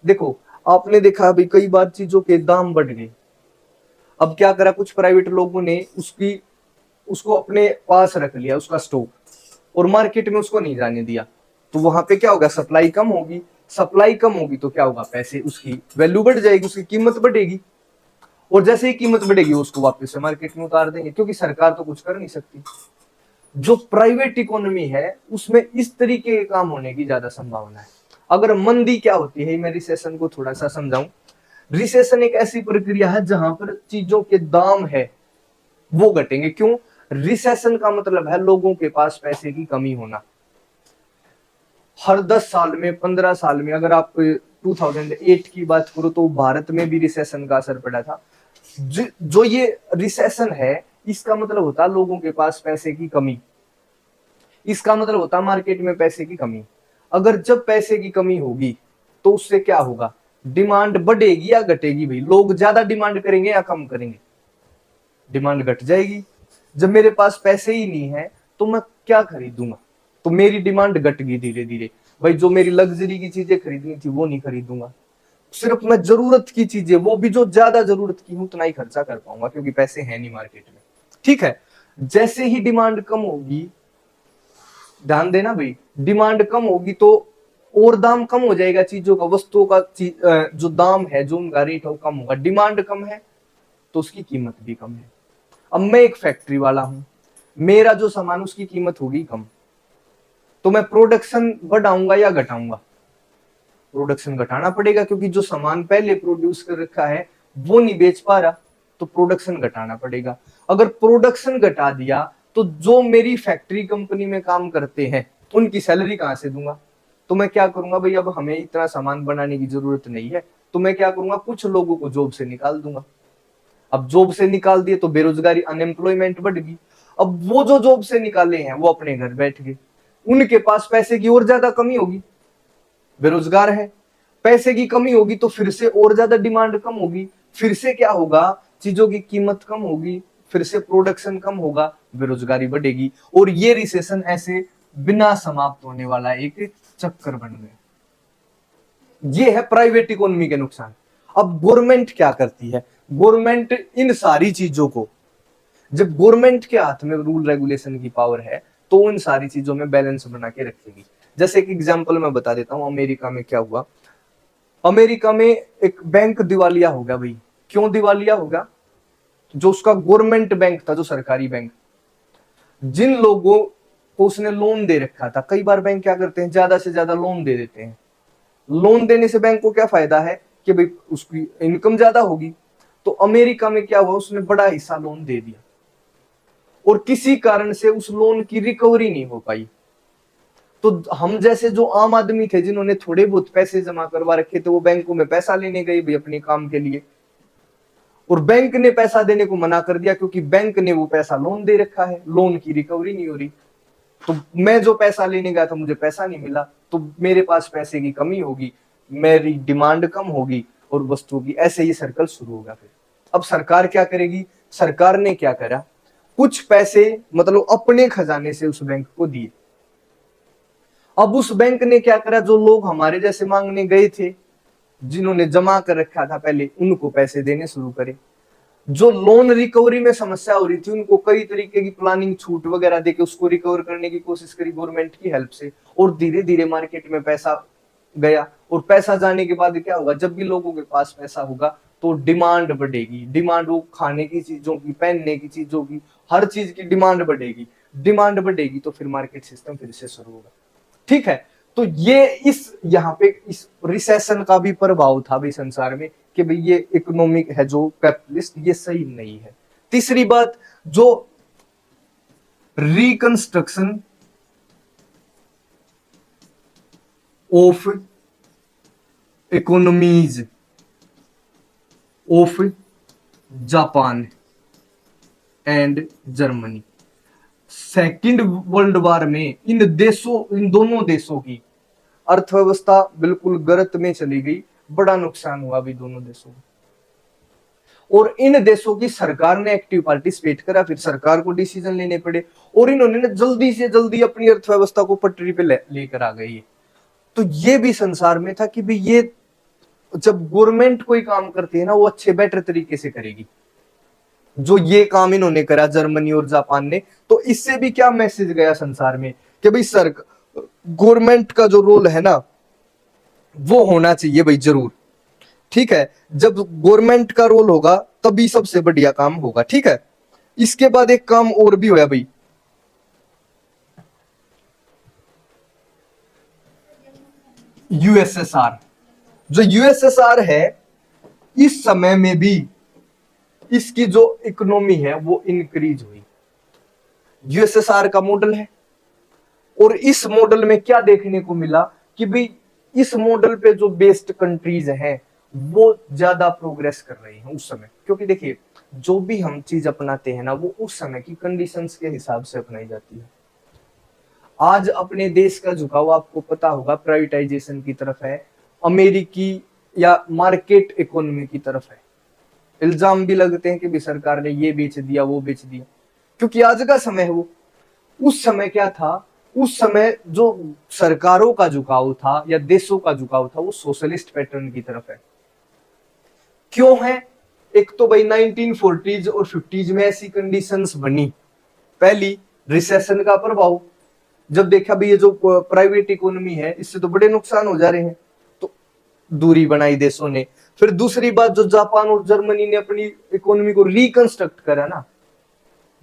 देखो आपने देखा अभी कई बार चीजों के दाम बढ़ गए। अब क्या करा, कुछ प्राइवेट लोगों ने उसको अपने पास रख लिया उसका स्टॉक, और मार्केट में उसको नहीं जाने दिया। तो वहां पे क्या होगा, सप्लाई कम होगी। सप्लाई कम होगी तो क्या होगा, पैसे, उसकी वैल्यू बढ़ जाएगी, उसकी कीमत बढ़ेगी। और जैसे ही कीमत बढ़ेगी उसको वापस से मार्केट में उतार देंगे, क्योंकि सरकार तो कुछ कर नहीं सकती। जो प्राइवेट इकोनॉमी है उसमें इस तरीके के काम होने की ज्यादा संभावना है। अगर मंदी क्या होती है, मैं रिसेशन को थोड़ा सा समझाऊं। रिसेशन एक ऐसी प्रक्रिया है जहां पर चीजों के दाम है वो घटेंगे। क्यों, रिसेशन का मतलब है लोगों के पास पैसे की कमी होना। हर 10 साल में, 15 साल में, अगर आप 2008 की बात करो तो भारत में भी रिसेशन का असर पड़ा था। जो ये रिसेशन है, इसका मतलब होता है लोगों के पास पैसे की कमी। इसका मतलब होता है मार्केट में पैसे की कमी। अगर जब पैसे की कमी होगी तो उससे क्या होगा, डिमांड बढ़ेगी या घटेगी भाई, लोग ज्यादा डिमांड करेंगे या कम करेंगे, डिमांड घट जाएगी। जब मेरे पास पैसे ही नहीं है तो मैं क्या खरीदूंगा, तो मेरी डिमांड घट गई धीरे धीरे भाई। जो मेरी लग्जरी की चीजें खरीदनी थी वो नहीं खरीदूंगा, सिर्फ मैं जरूरत की चीजें, वो भी जो ज्यादा जरूरत की हूं, उतना ही खर्चा कर पाऊंगा क्योंकि पैसे हैं नहीं मार्केट में। ठीक है, जैसे ही डिमांड कम होगी, ध्यान देना भाई, डिमांड कम होगी तो और दाम कम हो जाएगा चीजों का, वस्तुओं का जो दाम है, जो उनका रेट है वो कम होगा। डिमांड कम है तो उसकी कीमत भी कम है। अब मैं एक फैक्ट्री वाला हूं, मेरा जो सामान उसकी कीमत होगी कम, तो मैं प्रोडक्शन बढ़ाऊंगा या घटाऊंगा, प्रोडक्शन घटाना पड़ेगा, क्योंकि जो सामान पहले प्रोड्यूस कर रखा है वो नहीं बेच पा रहा, तो प्रोडक्शन घटाना पड़ेगा। अगर प्रोडक्शन घटा दिया तो जो मेरी फैक्ट्री कंपनी में काम करते हैं उनकी सैलरी कहां से दूंगा, तो मैं क्या करूंगा भाई, अब हमें इतना सामान बनाने की जरूरत नहीं है, तो मैं क्या करूंगा, कुछ लोगों को जॉब से निकाल दूंगा। अब जॉब से निकाल दिए तो बेरोजगारी, अनएम्प्लॉयमेंट बढ़ गई। अब वो जो जॉब से निकाले हैं वो अपने घर बैठ गए, उनके पास पैसे की और ज्यादा कमी होगी, बेरोजगार है, पैसे की कमी होगी तो फिर से और ज्यादा डिमांड कम होगी, फिर से क्या होगा, चीजों की कीमत कम होगी, फिर से प्रोडक्शन कम होगा, बेरोजगारी बढ़ेगी, और ये रिसेशन ऐसे बिना समाप्त होने वाला एक चक्कर बन गया। ये है प्राइवेट इकोनॉमी के नुकसान। अब गवर्नमेंट क्या करती है, गवर्नमेंट इन सारी चीजों को, जब गवर्नमेंट के हाथ में रूल रेगुलेशन की पावर है तो उन सारी चीजों में बैलेंस बना के रखेगी। जैसे एक एग्जांपल मैं बता देता हूं, अमेरिका में क्या हुआ। अमेरिका में एक बैंक दिवालिया हो गया भाई। क्यों दिवालिया हो गया? जो उसका गवर्नमेंट बैंक था, जो सरकारी बैंक, जिन लोगों को उसने लोन दे रखा था, कई बार बैंक क्या करते हैं, ज्यादा से ज्यादा लोन दे देते हैं। लोन देने से बैंक को क्या फायदा है कि भाई उसकी इनकम ज्यादा होगी। तो अमेरिका में क्या हुआ, उसने बड़ा हिस्सा लोन दे दिया और किसी कारण से उस लोन की रिकवरी नहीं हो पाई। तो हम जैसे जो आम आदमी थे, जिन्होंने थोड़े बहुत पैसे जमा करवा रखे थे, वो बैंकों में पैसा लेने गए भी अपने काम के लिए, और बैंक ने पैसा देने को मना कर दिया क्योंकि बैंक ने वो पैसा लोन दे रखा है, लोन की रिकवरी नहीं हो रही। तो मैं जो पैसा लेने गया था मुझे पैसा नहीं मिला, तो मेरे पास पैसे की कमी होगी, मेरी डिमांड कम होगी और वस्तुओं की, ऐसे ही सर्कल शुरू होगा। फिर अब सरकार क्या करेगी, सरकार ने क्या करा, कुछ पैसे मतलब अपने खजाने से उस बैंक को दिए। अब उस बैंक ने क्या करा, जो लोग हमारे जैसे मांगने गए थे, जिन्होंने जमा कर रखा था पहले, उनको पैसे देने शुरू करे। जो लोन रिकवरी में समस्या हो रही थी, उनको कई तरीके की प्लानिंग छूट वगैरह देके उसको रिकवर करने की कोशिश करी गवर्नमेंट की हेल्प से, और धीरे धीरे मार्केट में पैसा गया। और पैसा जाने के बाद क्या होगा, जब भी लोगों के पास पैसा होगा तो डिमांड बढ़ेगी, डिमांड वो खाने की चीजों की, पहनने की चीजों की, हर चीज की डिमांड बढ़ेगी। डिमांड बढ़ेगी तो फिर मार्केट सिस्टम फिर से शुरू होगा। ठीक है, तो ये इस यहाँ पे इस रिसेशन का भी प्रभाव था भाई संसार में, कि भाई ये इकोनॉमिक है जो कैपिटलिस्ट, ये सही नहीं है। तीसरी बात, जो reconstruction of economies of Japan and Germany, second world war में इन दोनों देशों की अर्थव्यवस्था बिल्कुल गर्त में चली गई, बड़ा नुकसान हुआ भी दोनों देशों को। और इन देशों की सरकार ने एक्टिव पार्टिसिपेट करा, फिर सरकार को डिसीजन लेने पड़े, और इन्होंने जल्दी से जल्दी अपनी अर्थव्यवस्था को पटरी पे लेकर आ गई। तो ये भी संसार में था कि भाई ये जब गवर्नमेंट कोई काम करती है ना, वो अच्छे बेटर तरीके से करेगी। जो ये काम इन्होंने करा जर्मनी और जापान ने, तो इससे भी क्या मैसेज गया संसार में कि भाई सर, गवर्नमेंट का जो रोल है ना वो होना चाहिए भाई जरूर। ठीक है, जब गवर्नमेंट का रोल होगा तभी सबसे बढ़िया काम होगा। ठीक है, इसके बाद एक काम और भी होया भाई, यूएसएसआर। जो यूएसएसआर है, इस समय में भी इसकी जो इकोनॉमी है वो इंक्रीज हुई। यूएसएसआर का मॉडल है, और इस मॉडल में क्या देखने को मिला कि भाई इस मॉडल पे जो बेस्ड कंट्रीज हैं वो ज्यादा प्रोग्रेस कर रही हैं उस समय। क्योंकि देखिए, जो भी हम चीज अपनाते हैं ना, वो उस समय की कंडीशंस के हिसाब से अपनाई जाती है। आज अपने देश का झुकाव आपको पता होगा प्राइवेटाइजेशन की तरफ है, अमेरिकी या मार्केट इकोनॉमी की तरफ है। इल्जाम भी लगते हैं कि भी सरकार ने ये बेच दिया, वो बेच दिया, क्योंकि आज का समय है वो। उस समय क्या था, उस समय जो सरकारों का झुकाव था या देशों का झुकाव था वो सोशलिस्ट पैटर्न की तरफ है। क्यों है? एक तो भाई 1940s और 50s में ऐसी कंडीशंस बनी, पहली रिसेशन का प्रभाव, जब देखा भी ये जो प्राइवेट इकोनॉमी है इससे तो बड़े नुकसान हो जा रहे हैं, तो दूरी बनाई देशों ने। फिर दूसरी बात, जो जापान और जर्मनी ने अपनी इकोनॉमी को रिकंस्ट्रक्ट करा ना,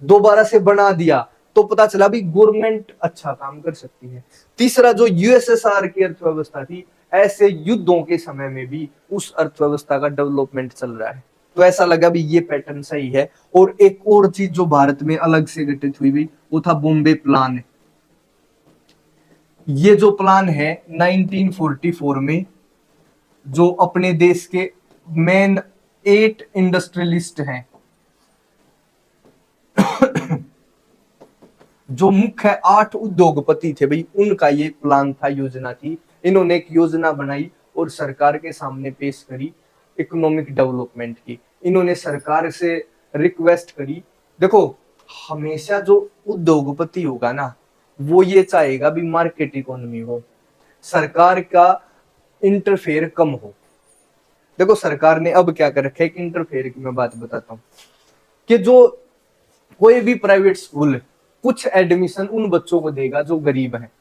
दोबारा से बना दिया, तो पता चला भी गवर्नमेंट अच्छा काम कर सकती है। तीसरा, जो यूएसएसआर की अर्थव्यवस्था थी, ऐसे युद्धों के समय में भी उस अर्थव्यवस्था का डेवलपमेंट चल रहा है, तो ऐसा लगा भी ये पैटर्न सही है। और एक और चीज जो भारत में अलग से घटित हुई भी, वो था बॉम्बे प्लान। ये जो प्लान है 1944 में, जो अपने देश के मेन 8 इंडस्ट्रियलिस्ट हैं, जो मुख्य 8 उद्योगपति थे भाई, उनका ये प्लान था, योजना थी। इन्होंने एक योजना बनाई और सरकार के सामने पेश करी इकोनॉमिक डेवलपमेंट की। इन्होंने सरकार से रिक्वेस्ट करी, देखो हमेशा जो उद्योगपति होगा ना, वो ये चाहेगा भी मार्केट इकोनॉमी हो, सरकार का इंटरफेयर कम हो। देखो सरकार ने अब क्या कर रखा है, एक इंटरफेयर की मैं बात बताता हूँ कि जो कोई भी प्राइवेट स्कूल कुछ एडमिशन उन बच्चों को देगा जो गरीब हैं,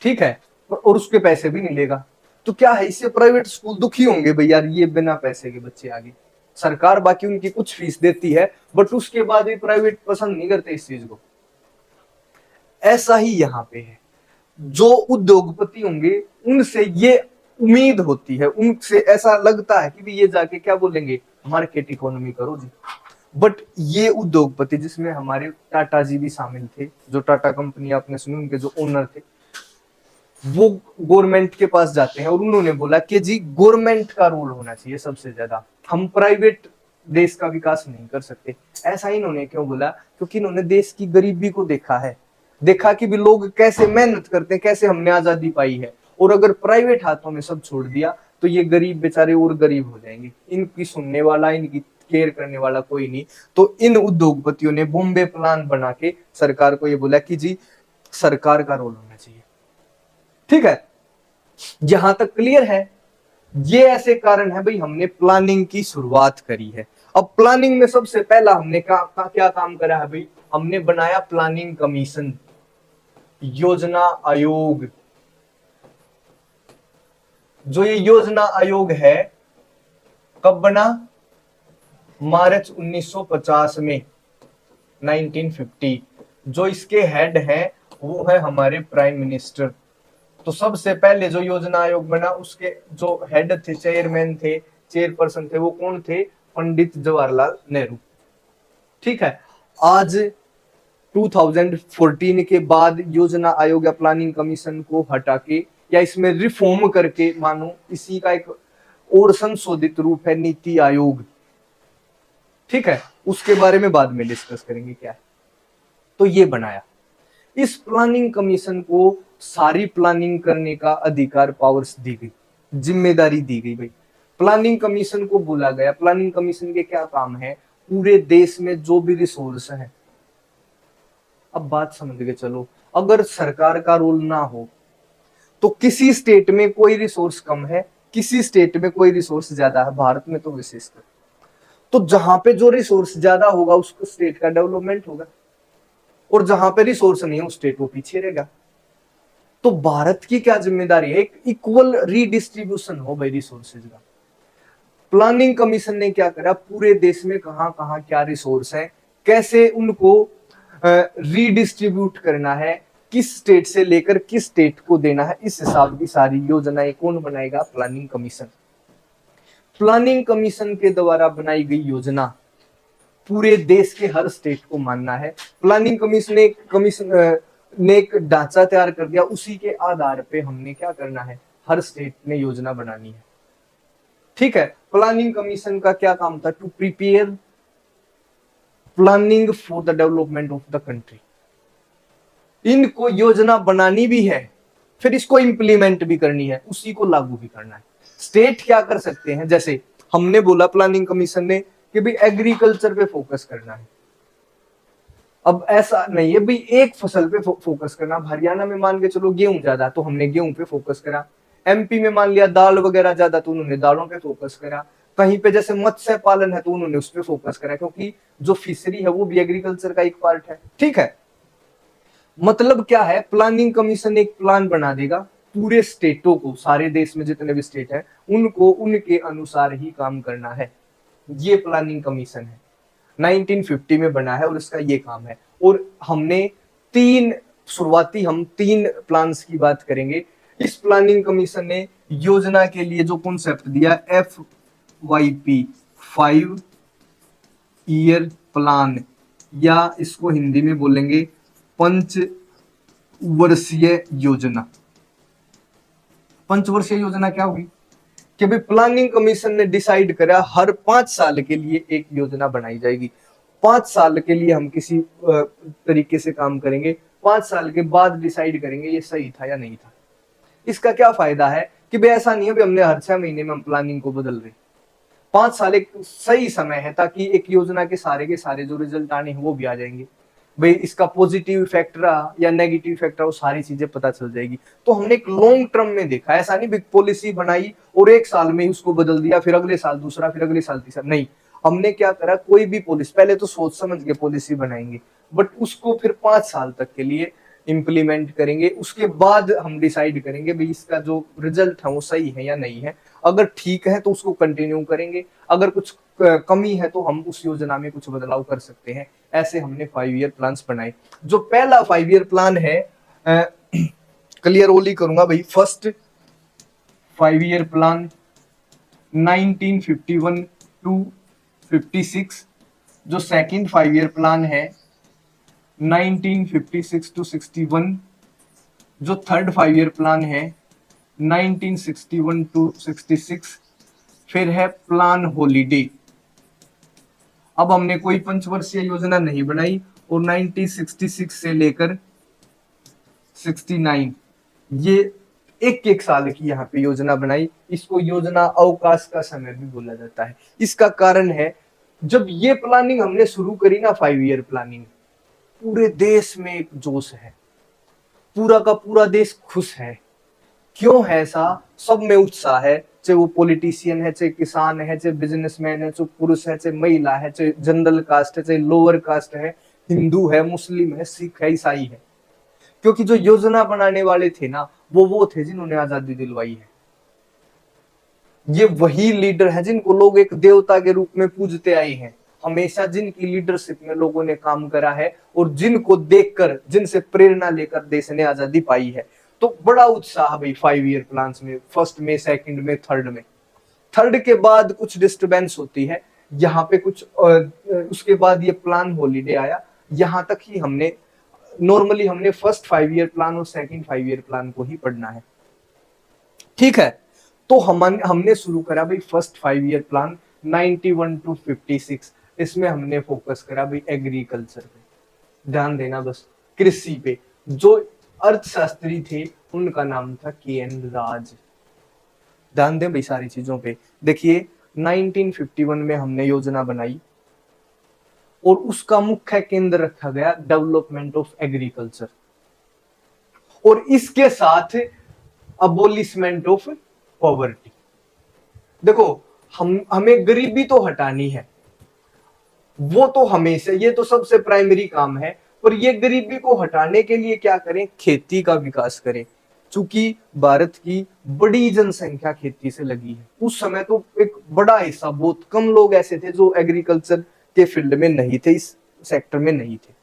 ठीक है, और उसके पैसे भी नहीं लेगा। तो क्या है, इससे प्राइवेट स्कूल दुखी होंगे भाई, यार ये बिना पैसे के बच्चे आगे, सरकार बाकी उनकी कुछ फीस देती है, बट उसके बाद भी प्राइवेट पसंद नहीं करते इस चीज को। ऐसा ही यहाँ पे है, जो उद्योगपति होंगे उनसे ये उम्मीद होती है, उनसे ऐसा लगता है कि भी ये जाके क्या बोलेंगे, मार्केट इकोनॉमी करो जी। बट ये उद्योगपति, जिसमें हमारे टाटा जी भी शामिल थे, जो टाटा कंपनी आपने सुनी, उनके जो ओनर थे, वो गवर्नमेंट के पास जाते हैं और उन्होंने बोला कि जी गवर्नमेंट का रोल होना चाहिए सबसे ज्यादा, हम प्राइवेट देश का विकास नहीं कर सकते। ऐसा इन्होंने क्यों बोला, क्योंकि इन्होंने देश की गरीबी को देखा है, देखा कि भी लोग कैसे मेहनत करते हैं, कैसे हमने आजादी पाई है, और अगर प्राइवेट हाथों में सब छोड़ दिया तो ये गरीब बेचारे और गरीब हो जाएंगे, इनकी सुनने वाला, इनकी केयर करने वाला कोई नहीं। तो इन उद्योगपतियों ने बॉम्बे प्लान बना के सरकार को ये बोला कि जी सरकार का रोल होना चाहिए, ठीक है, यहां तक क्लियर है। ये ऐसे कारण है भाई, हमने प्लानिंग की शुरुआत करी है। अब प्लानिंग में सबसे पहला हमने क्या काम करा है भाई, हमने बनाया प्लानिंग कमीशन, योजना आयोग। जो ये योजना आयोग है कब बना, मार्च 1950 में, 1950। जो इसके हेड है वो है हमारे प्राइम मिनिस्टर। तो सबसे पहले जो योजना आयोग बना, उसके जो हेड थे, चेयरमैन थे, चेयरपर्सन थे, वो कौन थे, पंडित जवाहरलाल नेहरू, ठीक है। आज 2014 के बाद योजना आयोग या प्लानिंग कमीशन को हटा के या इसमें रिफॉर्म करके, मानो इसी का एक और संशोधित रूप है नीति आयोग, ठीक है, उसके बारे में बाद में डिस्कस करेंगे क्या है। तो ये बनाया, इस प्लानिंग कमीशन को सारी प्लानिंग करने का अधिकार, पावर्स दी गई, जिम्मेदारी दी गई भाई। प्लानिंग कमीशन को बोला गया, प्लानिंग कमीशन के क्या काम है, पूरे देश में जो भी रिसोर्स है, अब बात समझ के चलो, अगर सरकार का रोल ना हो तो किसी स्टेट में कोई रिसोर्स कम है, किसी स्टेट में कोई रिसोर्स ज्यादा है, भारत में तो विशेषकर, तो जहां पे जो रिसोर्स ज्यादा होगा उस स्टेट का डेवलपमेंट होगा, और जहां पे रिसोर्स नहीं है उस स्टेट वो पीछे रहेगा। तो भारत की क्या जिम्मेदारी है, एक इक्वल रीडिस्ट्रीब्यूशन हो भाई रिसोर्सेज का। प्लानिंग कमीशन ने क्या करा, पूरे देश में कहां कहां क्या रिसोर्स है, कैसे उनको रीडिस्ट्रीब्यूट करना है, किस स्टेट से लेकर किस स्टेट को देना है, इस हिसाब की सारी योजनाएं कौन बनाएगा, प्लानिंग कमीशन। प्लानिंग कमीशन के द्वारा बनाई गई योजना पूरे देश के हर स्टेट को मानना है। प्लानिंग कमीशन ने एक ढांचा तैयार कर दिया, उसी के आधार पे हमने क्या करना है, हर स्टेट ने योजना बनानी है, ठीक है। प्लानिंग कमीशन का क्या काम था, to prepare planning for the development of the country. इनको योजना बनानी भी है, फिर इसको इंप्लीमेंट भी करनी है, उसी को लागू भी करना है। स्टेट क्या कर सकते हैं, जैसे हमने बोला प्लानिंग कमीशन ने कि भाई एग्रीकल्चर पे फोकस करना है। अब ऐसा नहीं है भाई एक फसल पे फोकस करना, हरियाणा में मान के चलो गेहूं ज्यादा तो हमने गेहूं पे फोकस करा, एमपी में मान लिया दाल वगैरह ज्यादा तो उन्होंने दालों पे फोकस करा, कहीं पे जैसे मत्स्य पालन है तो उन्होंने उस पर फोकस करा, क्योंकि जो फिशरी है वो भी एग्रीकल्चर का एक पार्ट है, ठीक है। मतलब क्या है, प्लानिंग कमीशन एक प्लान बना देगा, पूरे स्टेटों को, सारे देश में जितने भी स्टेट है उनको उनके अनुसार ही काम करना है, ये प्लानिंग कमीशन है, 1950 में बना है और इसका ये काम है। और हमने हम तीन प्लान्स की बात करेंगे। इस प्लानिंग कमीशन ने योजना के लिए जो कॉन्सेप्ट दिया, FYP 5 ईयर प्लान, या इसको हिंदी में बोलेंगे पंच पंचवर्षीय योजना। पंचवर्षीय योजना क्या होगी कि भाई प्लानिंग कमीशन ने डिसाइड करा हर 5 साल के लिए एक योजना बनाई जाएगी। 5 साल के लिए हम किसी तरीके से काम करेंगे, 5 साल के बाद डिसाइड करेंगे ये सही था या नहीं था। इसका क्या फायदा है कि भाई ऐसा नहीं है भी हमने हर 6 महीने में हम प्लानिंग को बदल रहे। 5 साल एक सही समय है ताकि एक योजना के सारे जो रिजल्ट आने हैं वो भी आ जाएंगे। भाई इसका पॉजिटिव इफेक्ट रहा या नेगेटिव इफेक्ट रहा वो सारी चीजें पता चल जाएगी। तो हमने एक लॉन्ग टर्म में देखा, ऐसा नहीं बिग पॉलिसी बनाई और एक साल में ही उसको बदल दिया, फिर अगले साल दूसरा, फिर अगले साल तीसरा। नहीं, हमने क्या करा, कोई भी पॉलिसी पहले तो सोच समझ के पॉलिसी बनाएंगे, बट उसको फिर 5 साल तक के लिए इंप्लीमेंट करेंगे। उसके बाद हम डिसाइड करेंगे भाई इसका जो रिजल्ट है वो सही है या नहीं है। अगर ठीक है तो उसको कंटिन्यू करेंगे, अगर कुछ कमी है तो हम उस योजना में कुछ बदलाव कर सकते हैं। ऐसे हमने 5 ईयर प्लान्स बनाए। जो पहला 5 ईयर प्लान है, क्लियर ओली करूंगा भाई। First 5 year plan 1951 to 56। जो सेकंड 5 ईयर प्लान है 1956 टू 61। जो थर्ड 5 ईयर प्लान है 1961 टू 66। फिर है प्लान हॉलीडे। अब हमने कोई पंचवर्षीय योजना नहीं बनाई और 1966 से लेकर 69 ये एक एक साल की यहाँ पे योजना बनाई। इसको योजना अवकाश का समय भी बोला जाता है। इसका कारण है जब ये प्लानिंग हमने शुरू करी ना 5 ईयर प्लानिंग, पूरे देश में एक जोश है, पूरा का पूरा देश खुश है। क्यों है ऐसा? सब में उत्साह है, चाहे वो पॉलिटिशियन है, चाहे किसान है, चाहे बिजनेसमैन है, चाहे पुरुष है, चाहे महिला है, चाहे जनरल कास्ट है, चाहे लोअर कास्ट है, हिंदू है, मुस्लिम है, सिख है, ईसाई है। क्योंकि जो योजना बनाने वाले थे ना वो थे जिन्होंने आजादी दिलवाई है। ये वही लीडर है जिनको लोग एक देवता के रूप में पूजते आए हैं। हमेशा जिनकी लीडरशिप में लोगों ने काम करा है और जिनको देखकर, जिनसे प्रेरणा लेकर देश ने आजादी पाई है। तो बड़ा उत्साह भाई 5 ईयर प्लान्स में, फर्स्ट में, सेकंड में, थर्ड में। थर्ड के बाद कुछ डिस्टर्बेंस होती है यहाँ पे कुछ, उसके बाद ये प्लान हॉलीडे आया। यहाँ तक ही हमने नॉर्मली हमने फर्स्ट 5 ईयर प्लान और सेकंड 5 ईयर प्लान को ही पढ़ना है, ठीक है। तो हमने शुरू करा भाई फर्स्ट 5 ईयर प्लान 91 टू 56। इसमें हमने फोकस करा भाई एग्रीकल्चर पे, ध्यान देना बस, कृषि पे। जो अर्थशास्त्री थे उनका नाम था के.एन. राज। ध्यान दें भाई सारी चीजों पे। देखिए 1951 में हमने योजना बनाई और उसका मुख्य केंद्र रखा गया डेवलपमेंट ऑफ एग्रीकल्चर और इसके साथ अबोलिशमेंट ऑफ पॉवर्टी। देखो हमें गरीबी तो हटानी है, वो तो हमेशा, ये तो सबसे प्राइमरी काम है। पर ये गरीबी को हटाने के लिए क्या करें? खेती का विकास करें। चूंकि भारत की बड़ी जनसंख्या खेती से लगी है, उस समय तो एक बड़ा हिस्सा, बहुत कम लोग ऐसे थे जो एग्रीकल्चर के फील्ड में नहीं थे, इस सेक्टर में नहीं थे।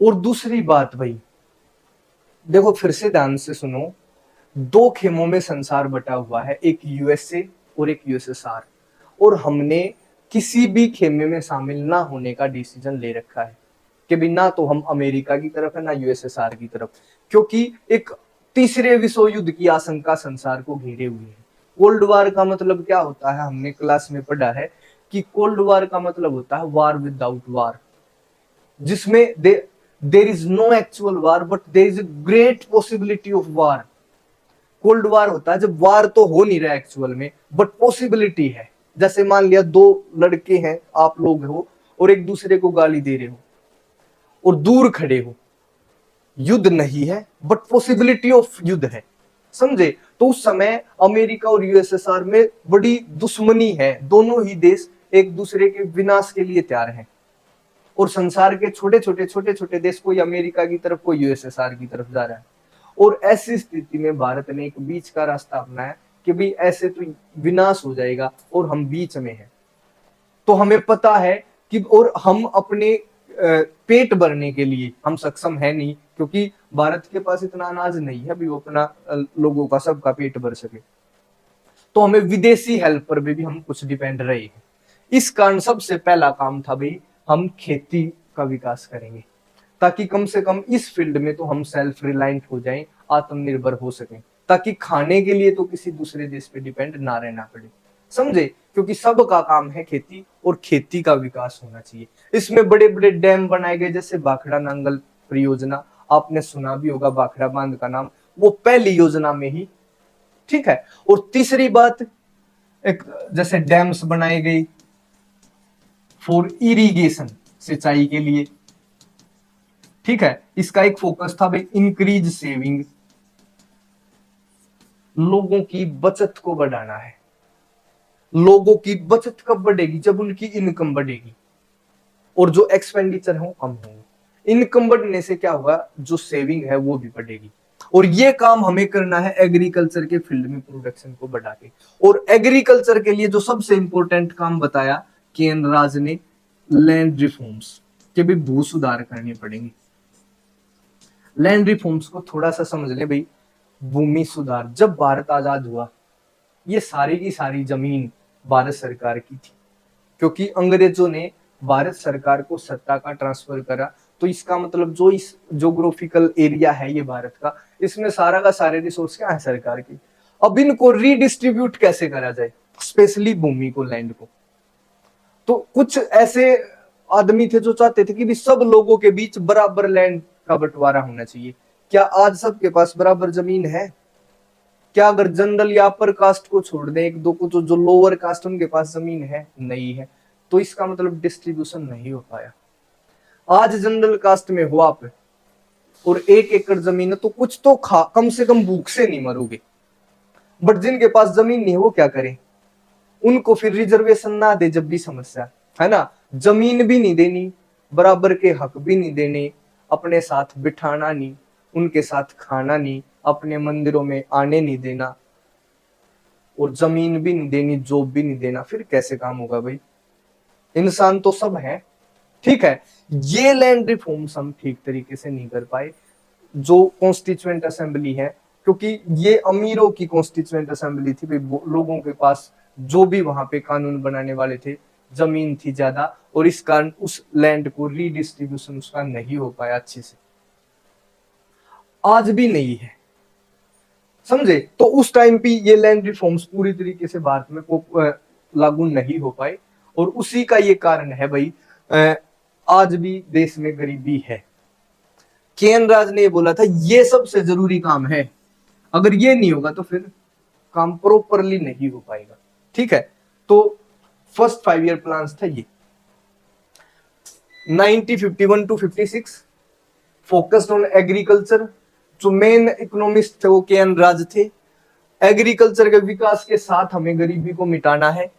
और दूसरी बात भाई, देखो फिर से ध्यान से सुनो, दो खेमों में संसार बटा हुआ है, एक यूएसए और एक यूएसएसआर। और हमने किसी भी खेमे में शामिल ना होने का डिसीजन ले रखा है कि भी ना तो हम अमेरिका की तरफ है ना यूएसएसआर की तरफ, क्योंकि एक तीसरे विश्व युद्ध की आशंका संसार को घेरे हुए है। कोल्ड वार का मतलब क्या होता है? हमने क्लास में पढ़ा है कि कोल्ड वार का मतलब होता है वार विदाउट वार, जिसमें there is no actual war but there is a great possibility of war. Cold war होता है जब वार तो हो नहीं रहा एक्चुअल में बट पॉसिबिलिटी है। जैसे मान लिया दो लड़के हैं, आप लोग हो और एक दूसरे को गाली दे रहे हो और दूर खड़े हो, युद्ध नहीं है बट पॉसिबिलिटी ऑफ युद्ध है, समझे? तो उस समय अमेरिका और यूएसएसआर में बड़ी दुश्मनी है, दोनों ही देश एक दूसरे के विनाश के लिए तैयार हैं। और संसार के छोटे छोटे देश, कोई अमेरिका की तरफ, कोई यूएसएसआर की तरफ जा रहा है। और ऐसी स्थिति में भारत ने एक बीच का रास्ता अपनाया कि भाई ऐसे तो विनाश हो जाएगा और हम बीच में हैं। तो हमें पता है कि, और हम अपने पेट भरने के लिए हम सक्षम है नहीं, क्योंकि भारत के पास इतना अनाज नहीं है भी वो अपना लोगों का सबका पेट भर सके। तो हमें विदेशी हेल्प पर भी हम कुछ डिपेंड रहे हैं। इस कारण सबसे पहला काम था भाई हम खेती का विकास करेंगे। ताकि कम से कम इस फील्ड में तो हम सेल्फ रिलायंट हो जाएं, आत्मनिर्भर हो सकें, ताकि खाने के लिए तो किसी दूसरे देश पे डिपेंड ना रहना पड़े। समझे? क्योंकि सबका काम है खेती, और खेती का विकास होना चाहिए। इसमें बड़े बड़े डैम बनाए गए, जैसे भाखड़ा नांगल परियोजना, आपने सुना भी होगा भाखड़ा बांध का नाम, वो पहली योजना में ही। ठीक है। और तीसरी बात, एक जैसे डैम्स बनाए गए फॉर इरिगेशन, सिंचाई के लिए। ठीक है। इसका एक फोकस था भाई इंक्रीज सेविंग, लोगों की बचत को बढ़ाना है। लोगों की बचत कब बढ़ेगी? जब उनकी इनकम बढ़ेगी और जो एक्सपेंडिचर है वो कम होंगे। इनकम बढ़ने से क्या होगा? जो सेविंग है वो भी बढ़ेगी। और ये काम हमें करना है एग्रीकल्चर के फील्ड में, प्रोडक्शन को बढ़ा के। और एग्रीकल्चर के लिए जो सबसे इंपॉर्टेंट काम बताया केएन राज ने, लैंड रिफॉर्म्स, के भी भू सुधार करने पड़ेंगे। लैंड रिफॉर्म्स को थोड़ा सा समझ ले भाई। भूमि सुधार, जब भारत आजाद हुआ ये सारी की सारी जमीन भारत सरकार की थी, क्योंकि अंग्रेजों ने भारत सरकार को सत्ता का ट्रांसफर करा। तो इसका मतलब जो इस ज्योग्राफिकल एरिया है ये भारत का, इसमें सारा का सारे रिसोर्स क्या है? सरकार की। अब इनको रीडिस्ट्रीब्यूट कैसे करा जाए, स्पेशली भूमि को, लैंड को। तो कुछ ऐसे आदमी थे जो चाहते थे कि भी सब लोगों के बीच बराबर लैंड का बंटवारा होना चाहिए। क्या आज सबके पास बराबर जमीन है? क्या अगर जनरल या अपर कास्ट को छोड़ दें, एक दो को, तो जो लोअर कास्ट उनके पास जमीन है? नहीं है। तो इसका मतलब डिस्ट्रीब्यूशन नहीं हो पाया। आज जनरल कास्ट में हो आप और 1 एकड़ जमीन है, तो कुछ तो खा, कम से कम भूख से नहीं मरोगे। बट जिनके पास जमीन नहीं है वो क्या करें? उनको फिर रिजर्वेशन ना दे जब भी समस्या है ना, जमीन भी नहीं देनी, बराबर के हक भी नहीं देने, अपने साथ बिठाना नहीं, उनके साथ खाना नहीं, अपने मंदिरों में आने नहीं देना, और जमीन भी नहीं देनी, जॉब भी नहीं देना, फिर कैसे काम होगा भाई? इंसान तो सब है। ठीक है। ये लैंड रिफॉर्म्स हम ठीक तरीके से नहीं कर पाए। जो कॉन्स्टिट्यूएंट असेंबली है, क्योंकि ये अमीरों की कॉन्स्टिट्यूएंट असेंबली थी, लोगों के पास जो भी वहां पे कानून बनाने वाले थे जमीन थी ज्यादा, और इस कारण उस लैंड को रीडिस्ट्रीब्यूशन उसका नहीं हो पाया अच्छे से, आज भी नहीं है। समझे? तो उस टाइम पे ये लैंड रिफॉर्म्स पूरी तरीके से भारत में लागू नहीं हो पाए, और उसी का ये कारण है भाई आज भी देश में गरीबी है। केएन राज ने बोला था ये सबसे जरूरी काम है, अगर ये नहीं होगा तो फिर काम प्रॉपरली नहीं हो पाएगा। ठीक है। तो फर्स्ट 5 ईयर प्लान था ये 1951 to 56, फोकस्ड ऑन एग्रीकल्चर। जो मेन इकोनॉमिस्ट थे वो केएन राज थे। एग्रीकल्चर के विकास के साथ हमें गरीबी को मिटाना है।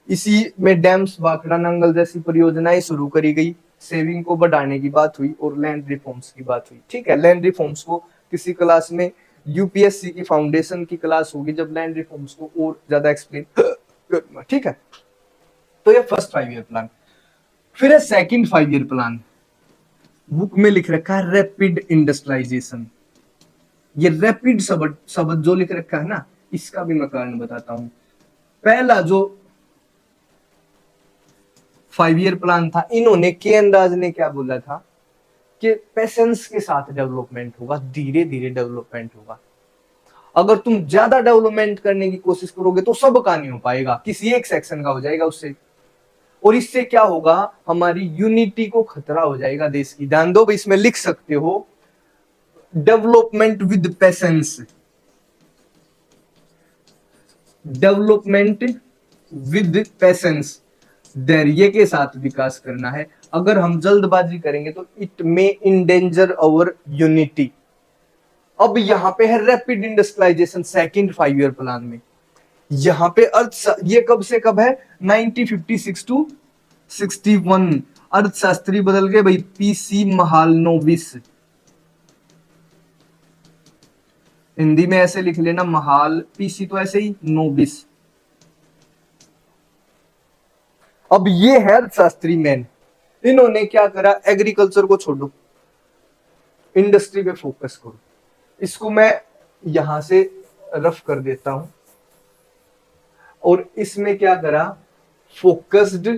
इसी में डैम्स, भाखड़ा नांगल जैसी परियोजनाएं शुरू करी गई, सेविंग को बढ़ाने की बात हुई, और लैंड रिफॉर्म्स की बात हुई। ठीक है। लैंड रिफॉर्म्स को किसी क्लास में, यूपीएससी की फाउंडेशन की क्लास होगी जब लैंड रिफॉर्म्स को और ज्यादा एक्सप्लेन करूंगा। ठीक है। तो ये फर्स्ट 5 ईयर प्लान। फिर है सेकंड 5 ईयर प्लान, बुक में लिख रखा है रैपिड इंडस्ट्रियलाइजेशन। ये रैपिड शब्द जो लिख रखा है ना, इसका भी मैं कारण बताता हूं। पहला जो 5 ईयर प्लान था, इन्होंने, केएन राज ने क्या बोला था कि पेशेंस के साथ डेवलपमेंट होगा, धीरे धीरे डेवलपमेंट होगा। अगर तुम ज्यादा डेवलपमेंट करने की कोशिश करोगे तो सबका नहीं हो पाएगा, किसी एक सेक्शन का हो जाएगा उससे, और इससे क्या होगा? हमारी यूनिटी को खतरा हो जाएगा देश की। ध्यान दो, इसमें लिख सकते हो development with patience, development with patience, धैर्य के साथ विकास करना है। अगर हम जल्दबाजी करेंगे तो it may endanger our unity. अब यहां पे है rapid industrialization second 5 year plan में। यहां पे ये कब से कब है? 1956 टू 61। अर्थशास्त्री बदल गए भाई, पीसी महालनोबिस। हिंदी में ऐसे लिख लेना महाल, पीसी तो ऐसे ही, नोबिस। अब ये है अर्थशास्त्री मैन। इन्होंने क्या करा? एग्रीकल्चर को छोड़ो, इंडस्ट्री पे फोकस करो। इसको मैं यहां से रफ कर देता हूं, और इसमें क्या करा? Focused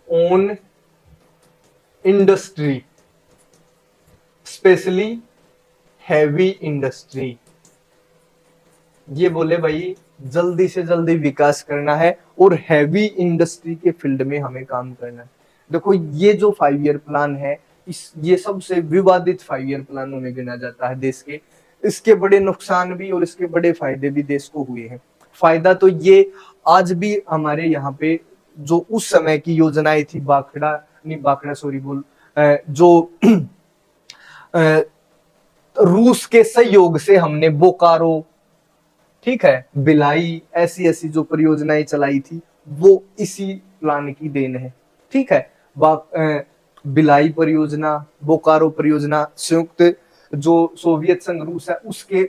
on industry. Specially heavy industry. ये बोले भाई जल्दी से जल्दी विकास करना है और हैवी इंडस्ट्री के फील्ड में हमें काम करना है। देखो ये जो 5 ईयर प्लान है, ये सबसे विवादित 5 ईयर प्लानों में गिना जाता है देश के। इसके बड़े नुकसान भी और इसके बड़े फायदे भी देश को हुए हैं। फायदा तो ये आज भी हमारे यहाँ पे जो उस समय की योजनाएं थी, जो रूस के सहयोग से हमने बोकारो, ठीक है, भिलाई, ऐसी ऐसी जो परियोजनाएं चलाई थी वो इसी प्लान की देन है। ठीक है, भिलाई परियोजना, बोकारो परियोजना संयुक्त जो सोवियत संघ रूस है उसके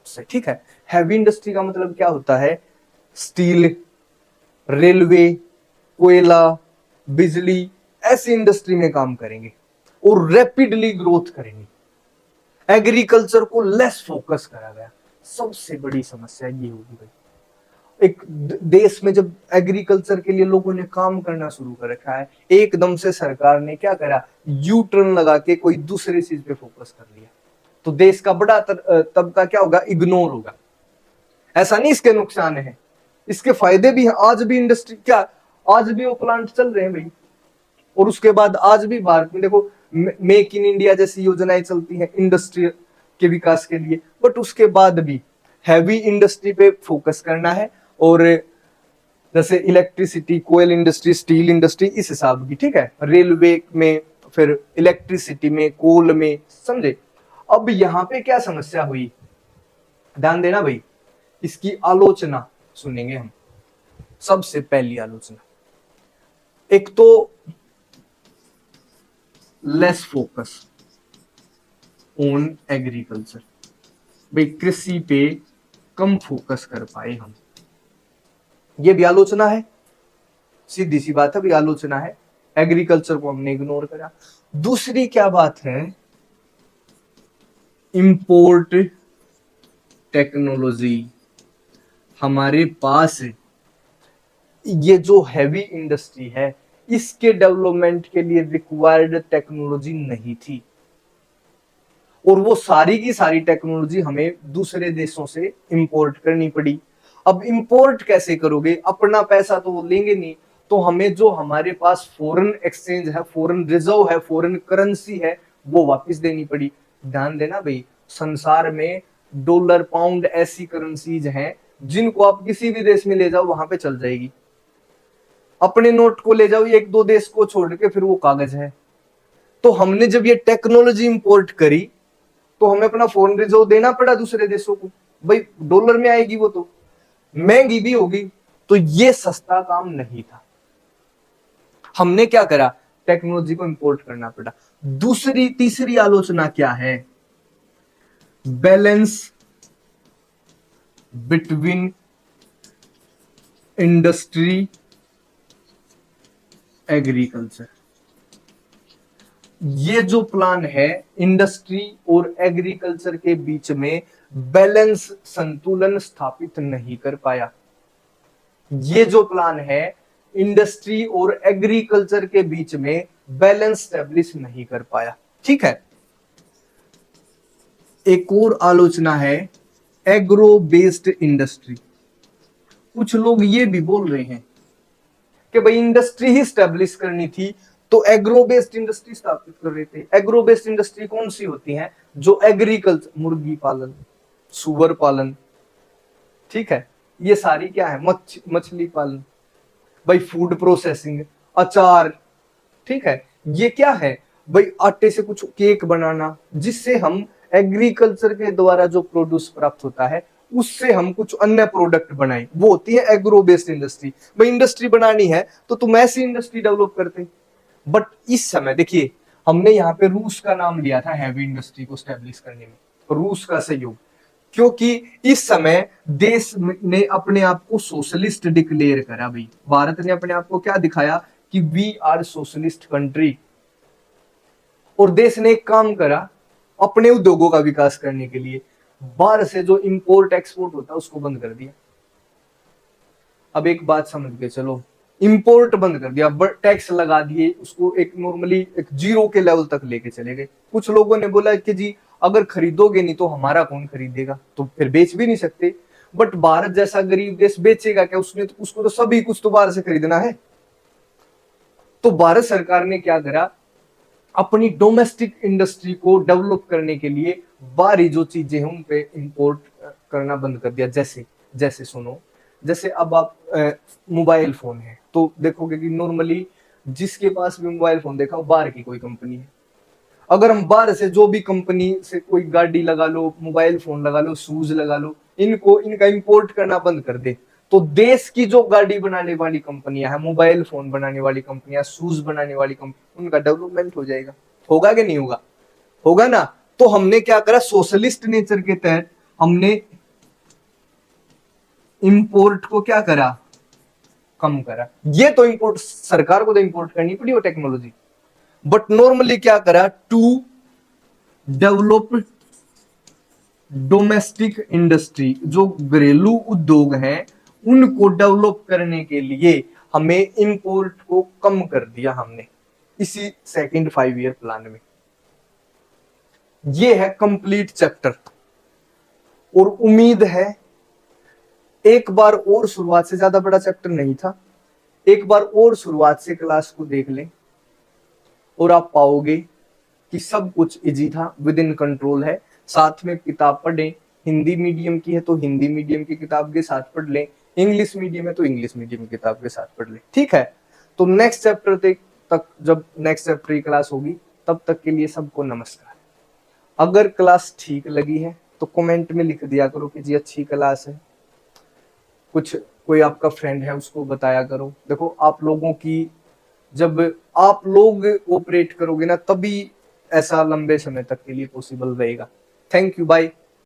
से। ठीक है, हैवी इंडस्ट्री का मतलब क्या होता है? स्टील, रेलवे, कोयला, बिजली, ऐसी इंडस्ट्री में काम करेंगे और रैपिडली ग्रोथ करेंगे। एग्रीकल्चर को लेस फोकस करा गया। सबसे बड़ी समस्या ये होगी भाई, एक देश में जब एग्रीकल्चर के लिए लोगों ने काम करना शुरू कर रखा है, एकदम से सरकार ने क्या करा, यू टर्न लगा के कोई दूसरी चीज पे फोकस कर लिया, तो देश का बड़ा तबका क्या होगा, इग्नोर होगा। ऐसा नहीं इसके नुकसान है, इसके फायदे भी हैं। आज भी इंडस्ट्री क्या, आज भी वो प्लांट चल रहे हैं भाई। और उसके बाद आज भी भारत में देखो मेक इन इंडिया जैसी योजनाएं चलती हैं इंडस्ट्री के विकास के लिए, बट उसके बाद भी हैवी इंडस्ट्री पे फोकस करना है। और जैसे इलेक्ट्रिसिटी, कोयल इंडस्ट्री, स्टील इंडस्ट्री, इस हिसाब की। ठीक है, रेलवे में, फिर इलेक्ट्रिसिटी में, कोल में, समझे। अब यहां पे क्या समस्या हुई, ध्यान देना भाई, इसकी आलोचना सुनेंगे हम। सबसे पहली आलोचना, एक तो लेस फोकस ऑन एग्रीकल्चर, भाई कृषि पे कम फोकस कर पाए हम, ये भी आलोचना है, सीधी सी बात है भाई, आलोचना है। एग्रीकल्चर को हमने इग्नोर करा। दूसरी क्या बात है, इंपोर्ट टेक्नोलॉजी, हमारे पास ये जो हैवी इंडस्ट्री है इसके डेवलपमेंट के लिए रिक्वायर्ड टेक्नोलॉजी नहीं थी, और वो सारी की सारी टेक्नोलॉजी हमें दूसरे देशों से इंपोर्ट करनी पड़ी। अब इंपोर्ट कैसे करोगे, अपना पैसा तो वो लेंगे नहीं, तो हमें जो हमारे पास फॉरेन एक्सचेंज है, फॉरेन रिजर्व है, फॉरेन करेंसी है, वो वापस देनी पड़ी। ध्यान देना भाई, संसार में डॉलर, पाउंड ऐसी करेंसीज हैं जिनको आप किसी भी देश में ले जाओ वहां पे चल जाएगी। अपने नोट को ले जाओ एक दो देश को छोड़ के, फिर वो कागज है। तो हमने जब ये टेक्नोलॉजी इंपोर्ट करी तो हमें अपना फॉरेन रिजर्व देना पड़ा दूसरे देशों को। भाई डॉलर में आएगी, वो तो महंगी भी होगी, तो ये सस्ता काम नहीं था। हमने क्या करा, टेक्नोलॉजी को इंपोर्ट करना पड़ा। तीसरी आलोचना क्या है, बैलेंस बिटवीन इंडस्ट्री एग्रीकल्चर। ये जो प्लान है इंडस्ट्री और एग्रीकल्चर के बीच में बैलेंस, संतुलन स्थापित नहीं कर पाया। ये जो प्लान है इंडस्ट्री और एग्रीकल्चर के बीच में बैलेंस स्टैब्लिश नहीं कर पाया। ठीक है, एक और आलोचना है एग्रो बेस्ड इंडस्ट्री। कुछ लोग ये भी बोल रहे हैं कि भाई इंडस्ट्री ही स्टैब्लिश करनी थी तो एग्रो बेस्ड इंडस्ट्री स्थापित कर रहे थे। एग्रो बेस्ड इंडस्ट्री कौन सी होती है, जो एग्रीकल्चर, मुर्गी पालन, सुअर पालन, ठीक है, ये सारी क्या है, मछली पालन, भाई फूड प्रोसेसिंग, अचार, ठीक है, ये क्या है भाई, आटे से कुछ केक बनाना, जिससे हम एग्रीकल्चर के द्वारा जो प्रोड्यूस प्राप्त होता है उससे हम कुछ अन्य प्रोडक्ट बनाए, वो होती है एग्रो बेस्ड इंडस्ट्री। भाई इंडस्ट्री बनानी है तो तुम ऐसी इंडस्ट्री डेवलप करते। बट इस समय देखिए, हमने यहाँ पे रूस का नाम लिया था हैवी इंडस्ट्री को स्टैब्लिश करने में, रूस का सहयोग, क्योंकि इस समय देश ने अपने आप को सोशलिस्ट डिक्लेयर करा। भाई भारत ने अपने आप को क्या दिखाया कि वी आर सोशलिस्ट कंट्री, और देश ने एक काम करा अपने उद्योगों का विकास करने के लिए, बाहर से जो इंपोर्ट एक्सपोर्ट होता है उसको बंद कर दिया। अब एक बात समझ के चलो, इंपोर्ट बंद कर दिया, टैक्स लगा दिए उसको, एक नॉर्मली एक जीरो के लेवल तक लेके चले गए। कुछ लोगों ने बोला कि जी अगर खरीदोगे नहीं तो हमारा कौन खरीदेगा, तो फिर बेच भी नहीं सकते। बट भारत जैसा गरीब देश बेचेगा क्या, उसको तो सभी कुछ तो बाहर से खरीदना है। तो भारत सरकार ने क्या करा, अपनी डोमेस्टिक इंडस्ट्री को डेवलप करने के लिए बाहरी जो चीजें हैं उन पे इंपोर्ट करना बंद कर दिया। जैसे जैसे सुनो, जैसे अब आप मोबाइल फोन है तो देखोगे कि नॉर्मली जिसके पास भी मोबाइल फोन देखा वो बाहर की कोई कंपनी है। अगर हम बाहर से जो भी कंपनी से कोई गाड़ी लगा लो, मोबाइल फोन लगा लो, शूज लगा लो, इनका इंपोर्ट करना बंद कर दे, तो देश की जो गाड़ी बनाने वाली कंपनियां हैं, मोबाइल फोन बनाने वाली कंपनियां, शूज बनाने वाली कंपनी, उनका डेवलपमेंट हो जाएगा। होगा कि नहीं होगा? होगा ना। तो हमने क्या करा, सोशलिस्ट नेचर के तहत हमने इंपोर्ट को क्या करा, कम करा। ये तो इंपोर्ट सरकार को तो इंपोर्ट करनी पड़ी वो टेक्नोलॉजी, बट नॉर्मली क्या करा, टू डेवलप डोमेस्टिक इंडस्ट्री, जो घरेलू उद्योग हैं उनको डेवलप करने के लिए हमें इंपोर्ट को कम कर दिया हमने इसी सेकंड 5 ईयर प्लान में। ये है कंप्लीट चैप्टर, और उम्मीद है एक बार और शुरुआत से, ज्यादा बड़ा चैप्टर नहीं था, एक बार और शुरुआत से क्लास को देख लें और आप पाओगे कि सब कुछ इजी था, विद इन कंट्रोल है। साथ में किताब पढ़ें, हिंदी मीडियम की है तो हिंदी मीडियम की किताब के साथ पढ़ लें, इंग्लिश मीडियम है तो इंग्लिश मीडियम की किताब के साथ पढ़ लें, ठीक है। तो नेक्स्ट चैप्टर तक जब नेक्स्ट चैप्टर की क्लास होगी तब तक के लिए सबको नमस्कार। अगर क्लास ठीक लगी है तो कमेंट में लिख दिया करो कि जी अच्छी क्लास है, कुछ कोई आपका फ्रेंड है उसको बताया करो। देखो आप लोगों की, जब आप लोग कोऑपरेट करोगे ना तभी ऐसा लंबे समय तक के लिए पॉसिबल रहेगा। Thank you, bye.